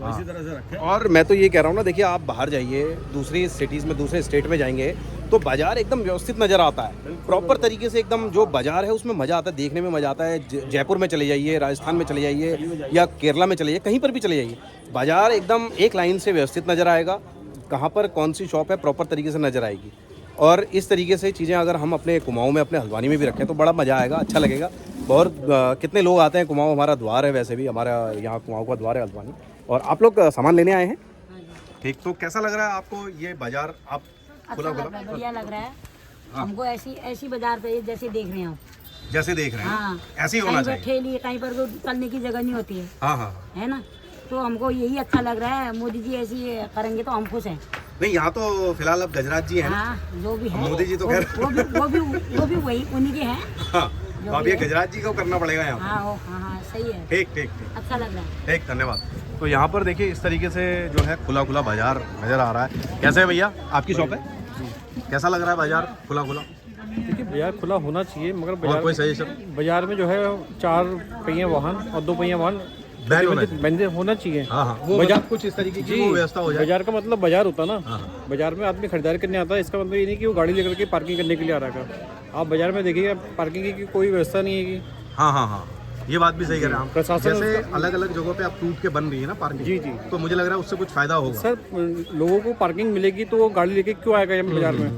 इसी तरह से रखें। और मैं तो ये कह रहा हूँ ना, देखिए आप बाहर जाइए, दूसरी सिटीज़ में, दूसरे स्टेट में जाएंगे तो बाजार एकदम व्यवस्थित नज़र आता है, प्रॉपर तरीके से एकदम जो बाजार है उसमें मज़ा आता है, देखने में मज़ा आता है। जयपुर में चले जाइए, राजस्थान में चले जाइए या केरला में चले जाइए, कहीं पर भी चले जाइए, बाजार एकदम एक लाइन से व्यवस्थित नज़र आएगा, कहाँ पर कौन सी शॉप है प्रॉपर तरीके से नज़र आएगी। और इस तरीके से चीज़ें अगर हम अपने कुमाऊँ में, अपने हल्द्वानी में भी रखें तो बड़ा मज़ा आएगा, अच्छा लगेगा। बहुत कितने लोग आते हैं, कुमाऊँ हमारा द्वार है, वैसे भी हमारा यहाँ कुमाऊँ का द्वार है हल्द्वानी। और आप लोग सामान लेने आए हैं? ठीक, तो कैसा लग रहा है आपको ये बाजार? आप अच्छा बढ़िया लग रहा है हमको। ऐसी बाजार पे जैसे देख रहे हैं, जैसे देख रहे हैं। हाँ, ऐसे ही होना चाहिए। ठेली कहीं पर चलने की जगह नहीं होती है। हाँ, है ना, तो हमको यही अच्छा लग रहा है। मोदी जी ऐसी करेंगे तो हम खुश हैं। नहीं, यहाँ तो फिलहाल अब गजराज जी हैं। हाँ, जो भी है मोदी जी तो खैर वो भी वही उन्हीं के हैं। तो अब ये गजराज जी को करना पड़ेगा यहाँ। हाँ, सही है। ठीक, अच्छा लग रहा है। ठीक, धन्यवाद। तो यहाँ पर देखिए इस तरीके से जो है खुला खुला बाजार नज़र आ रहा है। कैसे है भैया, आपकी शॉप है? कैसा लग रहा है बाजार खुला खुला? देखिए बाजार खुला होना चाहिए, मगर बाजार कोई सजेशन? बाजार में जो है 4 पहिया वाहन और 2 पहिया वाहन बंदे होना चाहिए। वो बाजार कुछ इस तरीके की व्यवस्था हो जाए। बाजार का मतलब बाजार होता ना, बाजार में आदमी खरीदारी करने आता है, इसका मतलब ये नहीं कि वो गाड़ी लेकर के पार्किंग करने के लिए आ रहा है। आप बाजार में देखिए पार्किंग की कोई व्यवस्था नहीं है। हाँ, ये बात भी सही कह रहे हैं आप। प्रशासन जैसे अलग अलग जगहों पे आप टूट के बन रही है ना पार्किंग। जी, तो मुझे लग रहा है उससे कुछ फायदा होगा। सर, लोगों को पार्किंग मिलेगी तो वो गाड़ी लेके क्यों आएगा यहाँ बाजार में?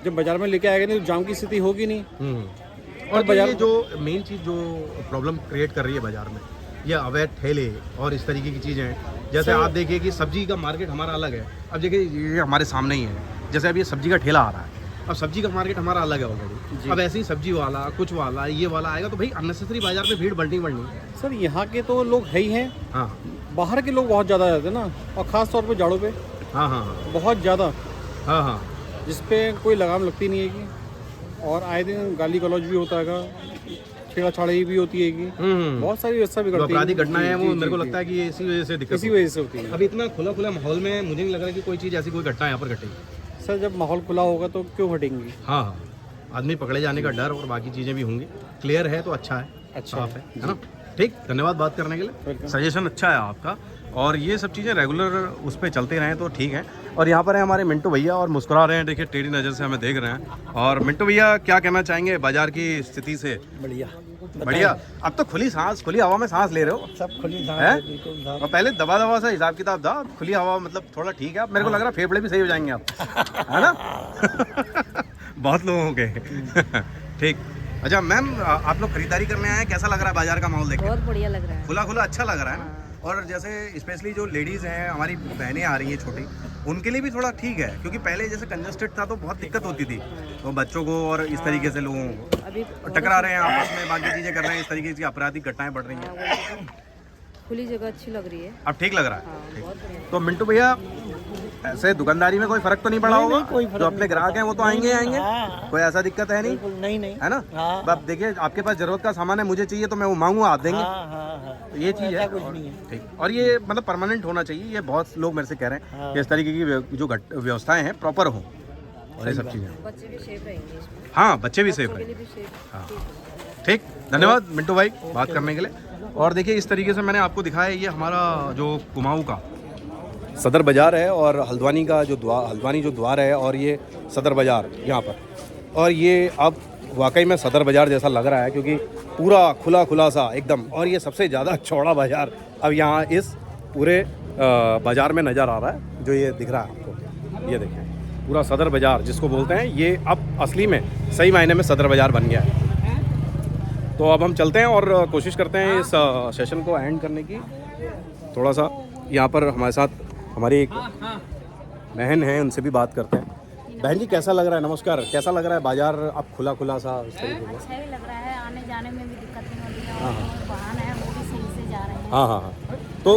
जब बाजार में लेके आएगा नहीं तो जाम की स्थिति होगी नहीं। और बाजार जो मेन चीज़ जो प्रॉब्लम क्रिएट कर रही है बाजार में, ये अवैध ठेले और इस तरीके की चीज़ें, जैसे आप देखिए कि सब्जी का मार्केट हमारा अलग है। अब देखिए ये हमारे सामने ही है, जैसे अब ये सब्जी का ठेला आ रहा है, अब सब्जी का मार्केट हमारा अलग है ऑलरेडी। अब ऐसे ही सब्जी वाला, कुछ वाला, ये वाला आएगा तो भाई अननेसेसरी बाजार में भीड़ बढ़नी। सर यहाँ के तो लोग है ही हैं, हाँ, बाहर के लोग बहुत ज़्यादा रहते हैं ना, और ख़ास तौर पे जाड़ों पे। हाँ हाँ बहुत ज़्यादा। हाँ हाँ, जिसपे कोई लगाम लगती नहीं है कि, और आए दिन गाली गलौज भी होता है, छेड़ाछाड़ी भी होती है कि, बहुत सारी व्यवस्था भी करती है। अपराधी घटनाएं हैं वो मेरे को लगता है कि इसी वजह से दिक्कत, इसी वजह से होती है। अभी इतना खुला खुला माहौल में मुझे नहीं लग रहा कि कोई चीज़ ऐसी कोई घटना यहाँ पर घटेगी। सर जब माहौल खुला होगा तो क्यों हटेंगी। हाँ हाँ, आदमी पकड़े जाने का डर और बाकी चीज़ें भी होंगी। क्लियर है तो अच्छा है, अच्छा है ना। ठीक, धन्यवाद बात करने के लिए, सजेशन अच्छा है आपका। और ये सब चीज़ें रेगुलर उस पर चलते रहें तो ठीक है। और यहाँ पर है हमारे मिंटू भैया और मुस्कुरा रहे हैं, देखिए टेढ़ी नज़र से हमें देख रहे हैं। और मिंटू भैया क्या कहना चाहेंगे बाजार की स्थिति से? बढ़िया बढ़िया। अब तो खुली सांस, खुली हवा में सांस ले रहे हो, सब खुली है? और पहले दबा दबा सा हिसाब किताब था, खुली हवा मतलब थोड़ा ठीक है। अब मेरे को लग रहा है फेफड़े भी सही हो जाएंगे आप, है ना? बहुत लोगों के। ठीक। अच्छा मैम, आप लोग खरीदारी करने आए हैं, कैसा लग रहा है बाजार का माहौल देख के? बहुत बढ़िया लग रहा है, खुला खुला अच्छा लग रहा है ना। और जैसे स्पेशली जो लेडीज़ हैं, हमारी बहनें आ रही हैं छोटी, उनके लिए भी थोड़ा ठीक है, क्योंकि पहले जैसे कंजस्टेड था तो बहुत दिक्कत होती थी, तो बच्चों को और इस तरीके से लोगों को अभी टकरा रहे हैं आपस में, बाकी चीज़ें कर रहे हैं, इस तरीके की आपराधिक घटनाएं बढ़ रही हैं। खुली जगह अच्छी लग रही है। अब ठीक लग रहा है। ठीक। तो मिंटू भैया, ऐसे दुकानदारी में कोई फर्क तो नहीं पड़ा होगा? जो अपने ग्राहक हैं वो तो आएंगे आएंगे, कोई ऐसा दिक्कत है नहीं? नहीं है ना। अब देखिए आपके पास जरूरत का सामान है, मुझे चाहिए तो मैं वो मांगूंगा, आप देंगे। तो ये चीज़ है, कुछ नहीं है। ठीक। और ये मतलब परमानेंट होना चाहिए, ये बहुत लोग मेरे से कह रहे हैं कि इस तरीके की जो व्यवस्थाएं हैं प्रॉपर हो, और ये सब चीज़ें। बच्चे भी सेफ रहेंगे। हाँ, बच्चे भी सेफ रहेंगे। हाँ ठीक, धन्यवाद मिंटू भाई बात करने के लिए। और देखिए इस तरीके से मैंने आपको दिखाया, ये हमारा जो कुमाऊं का सदर बाज़ार है, और हल्द्वानी का जो हल्द्वानी जो द्वार है, और ये सदर बाज़ार यहाँ पर। और ये अब वाकई में सदर बाज़ार जैसा लग रहा है, क्योंकि पूरा खुला खुला सा एकदम। और ये सबसे ज़्यादा चौड़ा बाज़ार अब यहाँ इस पूरे बाज़ार में नज़र आ रहा है, जो ये दिख रहा है आपको। ये देखिए पूरा सदर बाज़ार जिसको बोलते हैं, ये अब असली में सही मायने में सदर बाज़ार बन गया है। तो अब हम चलते हैं और कोशिश करते हैं इस सेशन को एंड करने की। थोड़ा सा यहाँ पर हमारे साथ हमारी एक बहन है, उनसे भी बात करते हैं। बहन जी कैसा लग रहा है? नमस्कार, कैसा लग रहा है बाजार अब खुला खुला सा इस तरीके से? अच्छा ही लग रहा है, आने जाने में भी दिक्कत नहीं होती है, और वाहन है वो भी सही से जा रहे हैं। हाँ हाँ हाँ। तो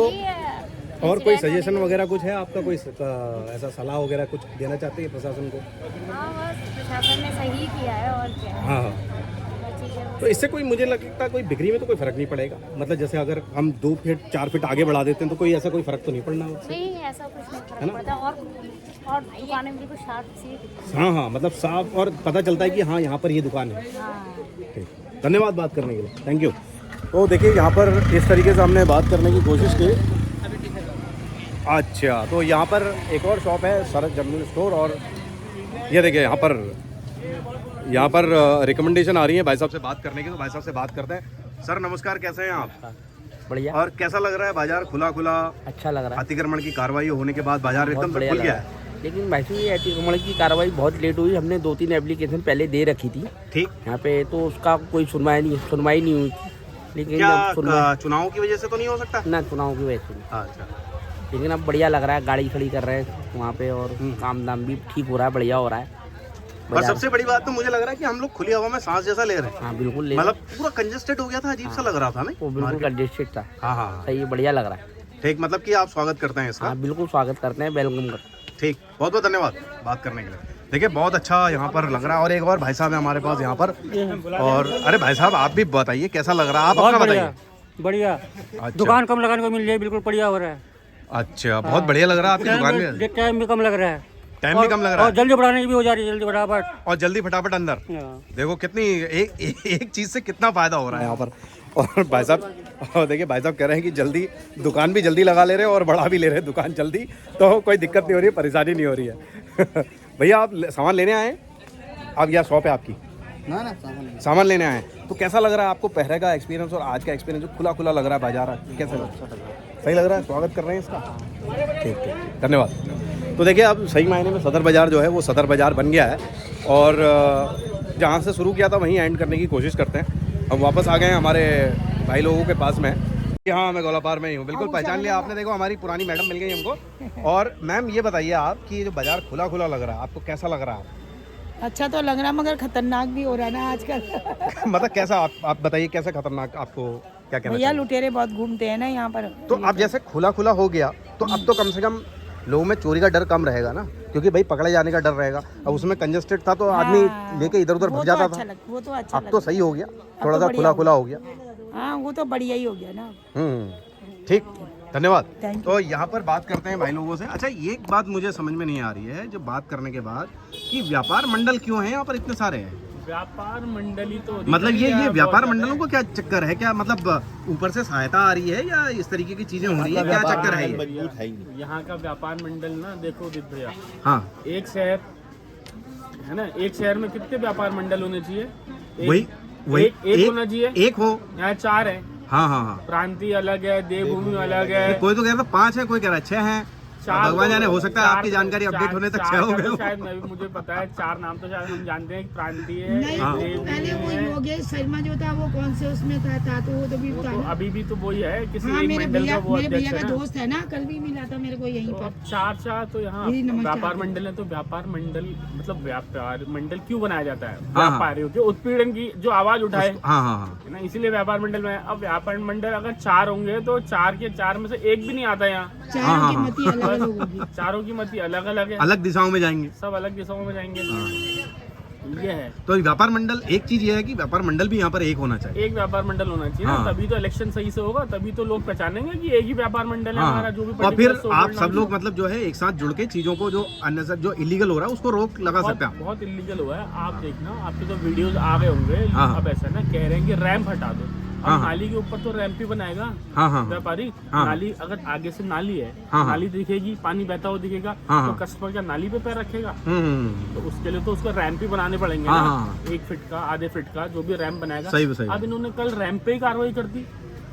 और कोई सजेशन वगैरह कुछ है आपका, कोई ऐसा सलाह वगैरह कुछ देना चाहते हैं प्रशासन को? हाँ बस प्रशासन ने सही किया है, और क्या है। हाँ हाँ। तो इससे कोई मुझे लगता है कोई बिक्री में तो कोई फर्क नहीं पड़ेगा, मतलब जैसे अगर हम 2 फीट 4 फीट आगे बढ़ा देते हैं तो कोई ऐसा कोई फर्क तो नहीं पड़ना उससे? नहीं, ऐसा कुछ नहीं फर्क पड़ता, और दुकानें बिल्कुल शार्प सी। हाँ हाँ, मतलब साफ, और पता चलता है कि हाँ यहाँ पर ये दुकान है। ठीक, धन्यवाद बात करने के लिए, थैंक यू। तो देखिए यहाँ पर इस तरीके से हमने बात करने की कोशिश की। अच्छा, तो यहाँ पर एक और शॉप है, सरद जनरल स्टोर, और ये देखिए यहाँ पर रिकमेंडेशन आ रही है भाई साहब से बात करने की, तो भाई साहब से बात करते हैं। सर नमस्कार, कैसे हैं आप? बढ़िया। और कैसा लग रहा है बाजार? खुला खुला अच्छा लग रहा है। अतिक्रमण की कार्रवाई होने के बाद बाजार एकदम से खुल गया है। लेकिन भाई साहब ये अतिक्रमण की कार्रवाई बहुत लेट हुई, हमने 2-3 एप्लीकेशन पहले दे रखी थी ठीक यहाँ पे, तो उसका कोई सुनवाई नहीं हुई। लेकिन चुनाव की वजह से तो नहीं हो सकता ना, चुनाव की वजह से। अच्छा, लेकिन अब बढ़िया लग रहा है, गाड़ी खड़ी कर रहे हैं वहाँ पे, और काम दाम भी ठीक हो रहा है, बढ़िया हो रहा है। और सबसे बड़ी बात तो मुझे लग रहा है कि हम लोग खुली हवा में सांस जैसा ले रहे हैं। हाँ बिल्कुल, मतलब पूरा कंजेस्टेड हो गया था, अजीब सा लग रहा था नहीं? वो बिल्कुल कंजेस्टेड था। हाँ हाँ, सही, बढ़िया लग रहा है। ठीक, मतलब कि आप स्वागत करते हैं इसका? हाँ बिल्कुल स्वागत करते हैं, वेलकम करते हैं। ठीक, बहुत बहुत धन्यवाद बात करने के लिए। देखिए बहुत अच्छा यहाँ पर लग रहा है। और एक और भाई साहब है हमारे पास यहाँ पर, और अरे भाई साहब आप भी बताइए कैसा लग रहा है? आप अपना बताइए। बढ़िया, अच्छा। दुकान कम लगाने को मिल जाए, बिल्कुल बढ़िया हो रहा है। अच्छा, बहुत बढ़िया लग रहा है आपकी दुकान में। टाइम भी कम लग रहा है, टाइम भी कम लग रहा है, और जल्दी बढ़ाने की भी हो जा रही है, जल्दी फटाफट, और जल्दी फटाफट अंदर। देखो कितनी एक चीज से कितना फायदा हो रहा है यहाँ पर। और भाई साहब देखिए, भाई साहब कह रहे हैं कि जल्दी दुकान भी जल्दी लगा ले रहे हैं और बढ़ा भी ले रहे हैं दुकान जल्दी, तो कोई दिक्कत नहीं हो रही है, परेशानी नहीं हो रही है। भैया आप सामान लेने आए? आप यहाँ शॉप है आपकी? ना सामान लेने आए। तो कैसा लग रहा है आपको पहले का एक्सपीरियंस और आज का एक्सपीरियंस? जो खुला खुला लग रहा है बाजार, कैसा लग रहा है? सही लग रहा है, स्वागत कर रहे हैं इसका? ठीक ठीक, धन्यवाद। तो देखिए अब सही मायने में सदर बाज़ार जो है वो सदर बाज़ार बन गया है, और जहाँ से शुरू किया था वहीं एंड करने की कोशिश करते हैं। अब वापस आ गए हैं हमारे भाई लोगों के पास में। हाँ, मैं गोलापार में ही हूँ, बिल्कुल पहचान लिया आपने। देखो हमारी पुरानी मैडम मिल गई हमको। और मैम ये बताइए आप कि ये जो बाजार खुला खुला लग रहा है, आपको कैसा लग रहा है? अच्छा तो लग रहा है मगर खतरनाक भी हो रहा है ना आजकल। मतलब कैसा, आप बताइए कैसा खतरनाक, आपको क्या कहना भैया चाहिए? लुटेरे बहुत घूमते हैं ना यहाँ पर। तो अब जैसे खुला खुला हो गया तो अब तो कम से कम लोगों में चोरी का डर कम रहेगा ना, क्योंकि भाई पकड़े जाने का डर रहेगा। अब उसमें कंजेस्टेड था तो आदमी लेके इधर उधर भग जाता था। वो तो अच्छा अब तो सही हो गया, थोड़ा सा खुला खुला हो गया। हाँ वो तो बढ़िया ही हो गया ना। ठीक, धन्यवाद। तो यहाँ पर बात करते हैं भाई लोगों से। अच्छा, ये एक बात मुझे समझ में नहीं आ रही है जो बात करने के बाद, कि व्यापार मंडल क्यों है यहाँ पर इतने सारे हैं? व्यापार मंडल ही तो मतलब ये व्यापार मंडलों को क्या चक्कर है? क्या मतलब ऊपर से सहायता आ रही है या इस तरीके की चीजें हो रही है? क्या चक्कर है ये? यहाँ का व्यापार मंडल ना, देखो उदित भैया, हाँ, एक शहर है ना, एक शहर में कितने व्यापार मंडल होने चाहिए? वही एक होना चाहिए। एक हो, यहाँ 4 है। हाँ हाँ हाँ। प्रांतीय अलग है, देवभूमि अलग है। कोई तो कह रहा था 5 है, कोई कह रहा है 6 है। भगवान जाने, हो सकता है आपकी जानकारी अपडेट होने तक 6 हो गए। शायद मैं भी, मुझे पता है 4 नाम तो शायद हम जानते हैं। प्रांतीय है, पहले वो योगेश शर्मा जो था वो कौन से उसमें था तो वो तो भी था। अभी भी तो वही है, किसी हाँ, एक मेरे मंडल का वो भैया अध्यक्ष है का ना। दोस्त है ना, कल भी मिला था मेरे को यहीं पर। 4 तो यहाँ व्यापार मंडल है। तो व्यापार मंडल मतलब व्यापार मंडल क्यों बनाया जाता है? व्यापारियों के उत्पीड़न की जो आवाज उठाए, है ना, इसीलिए व्यापार मंडल में। अब व्यापार मंडल अगर 4 होंगे तो 4 के 4 में से एक भी नहीं आता यहाँ। चारों की मति अलग होगी। चारों की मति अलग अलग है, अलग दिशाओं में जाएंगे, सब अलग दिशाओं में जाएंगे। ये है। तो व्यापार मंडल, एक चीज ये है कि व्यापार मंडल भी यहाँ पर एक होना चाहिए। एक व्यापार मंडल होना चाहिए ना, तभी तो इलेक्शन सही से होगा, तभी तो लोग पहचानेंगे कि एक ही व्यापार मंडल है हमारा। जो भी और फिर आप सब लोग मतलब जो है एक साथ जुड़ के चीजों को, जो अन्य जो इलीगल हो रहा है उसको रोक लगा सकते हैं। बहुत इलीगल हुआ है। आप देखना, आपके तो वीडियोस आ गए होंगे। अब ऐसा ना कह रहे हैं कि रैंप हटा दो। अब नाली के ऊपर तो रैंप ही बनाएगा व्यापारी। नाली अगर आगे से नाली है, नाली दिखेगी, पानी बहता हुआ दिखेगा, तो कस्टमर क्या नाली पे पैर रखेगा? तो उसके लिए तो उसको रैंप ही बनाने पड़ेंगे ना, 1 फीट का, आधे फीट का, जो भी रैंप बनाएगा। सही। अब इन्होंने कल रैंप पे ही कार्रवाई कर दी।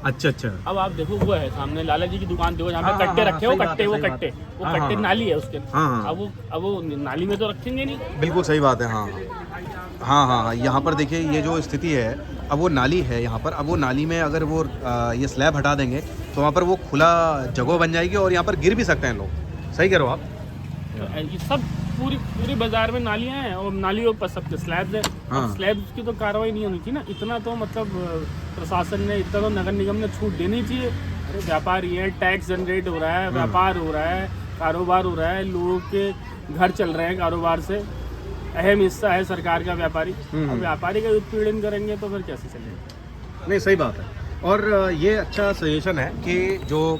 अच्छा। अब आप देखो, वो है सामने लाला जी की दुकान, देखो जहाँ पे कट्टे रखे हो, कट्टे नाली है उसके। अब वो नाली में तो रखेंगे नहीं। बिल्कुल सही बात है। हाँ, यहाँ पर देखिए ये जो स्थिति है, अब वो नाली है यहाँ पर। अब वो नाली में अगर वो ये स्लैब हटा देंगे तो वहाँ पर वो खुला जगह बन जाएगी और यहाँ पर गिर भी सकते हैं लोग। सही कह रहे हो आप। ये सब पूरी बाजार में नालियाँ हैं और नालियों पर सबके स्लैब्स है। अब स्लैब्स की तो कार्रवाई नहीं होनी चाहिए ना। इतना तो मतलब प्रशासन ने, इतना तो नगर निगम ने छूट देनी चाहिए। अरे व्यापारी है, टैक्स जनरेट हो रहा है, व्यापार हो रहा है, कारोबार हो रहा है, लोगों के घर चल रहे हैं कारोबार से। अहम हिस्सा है सरकार का व्यापारी। अब व्यापारी का उत्पीड़न करेंगे तो फिर कैसे चलेगा? नहीं, सही बात है। और ये अच्छा सजेशन है कि जो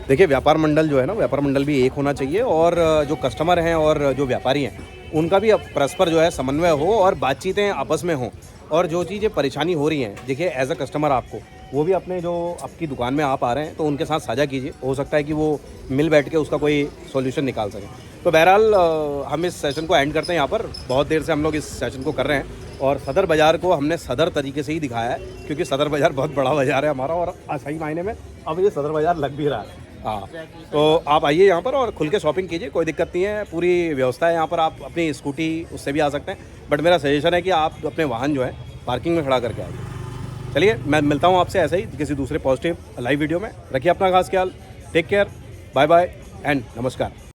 देखिए व्यापार मंडल जो है ना, व्यापार मंडल भी एक होना चाहिए और जो कस्टमर हैं और जो व्यापारी हैं उनका भी परस्पर जो है समन्वय हो और बातचीतें आपस में हों। और जो चीज़ें परेशानी हो रही हैं, देखिए एज अ कस्टमर आपको वो भी अपने जो आपकी दुकान में आप आ रहे हैं तो उनके साथ साझा कीजिए। हो सकता है कि वो मिल बैठ के उसका कोई सॉल्यूशन निकाल सकें। तो बहरहाल हम इस सेशन को एंड करते हैं यहाँ पर। बहुत देर से हम लोग इस सेशन को कर रहे हैं और सदर बाज़ार को हमने सदर तरीके से ही दिखाया है, क्योंकि सदर बाज़ार बहुत बड़ा बाज़ार है हमारा और सही मायने में अब ये सदर बाज़ार लग भी रहा है। तो आप आइए यहाँ पर और खुल के शॉपिंग कीजिए, कोई दिक्कत नहीं है। पूरी व्यवस्था है यहाँ पर, आप अपनी स्कूटी उससे भी आ सकते हैं। बट मेरा सजेशन है कि आप अपने वाहन जो है पार्किंग में खड़ा करके आइए। चलिए, मैं मिलता हूँ आपसे ऐसे ही किसी दूसरे पॉजिटिव लाइव वीडियो में। रखिए अपना खास ख्याल। Take care, bye bye and नमस्कार।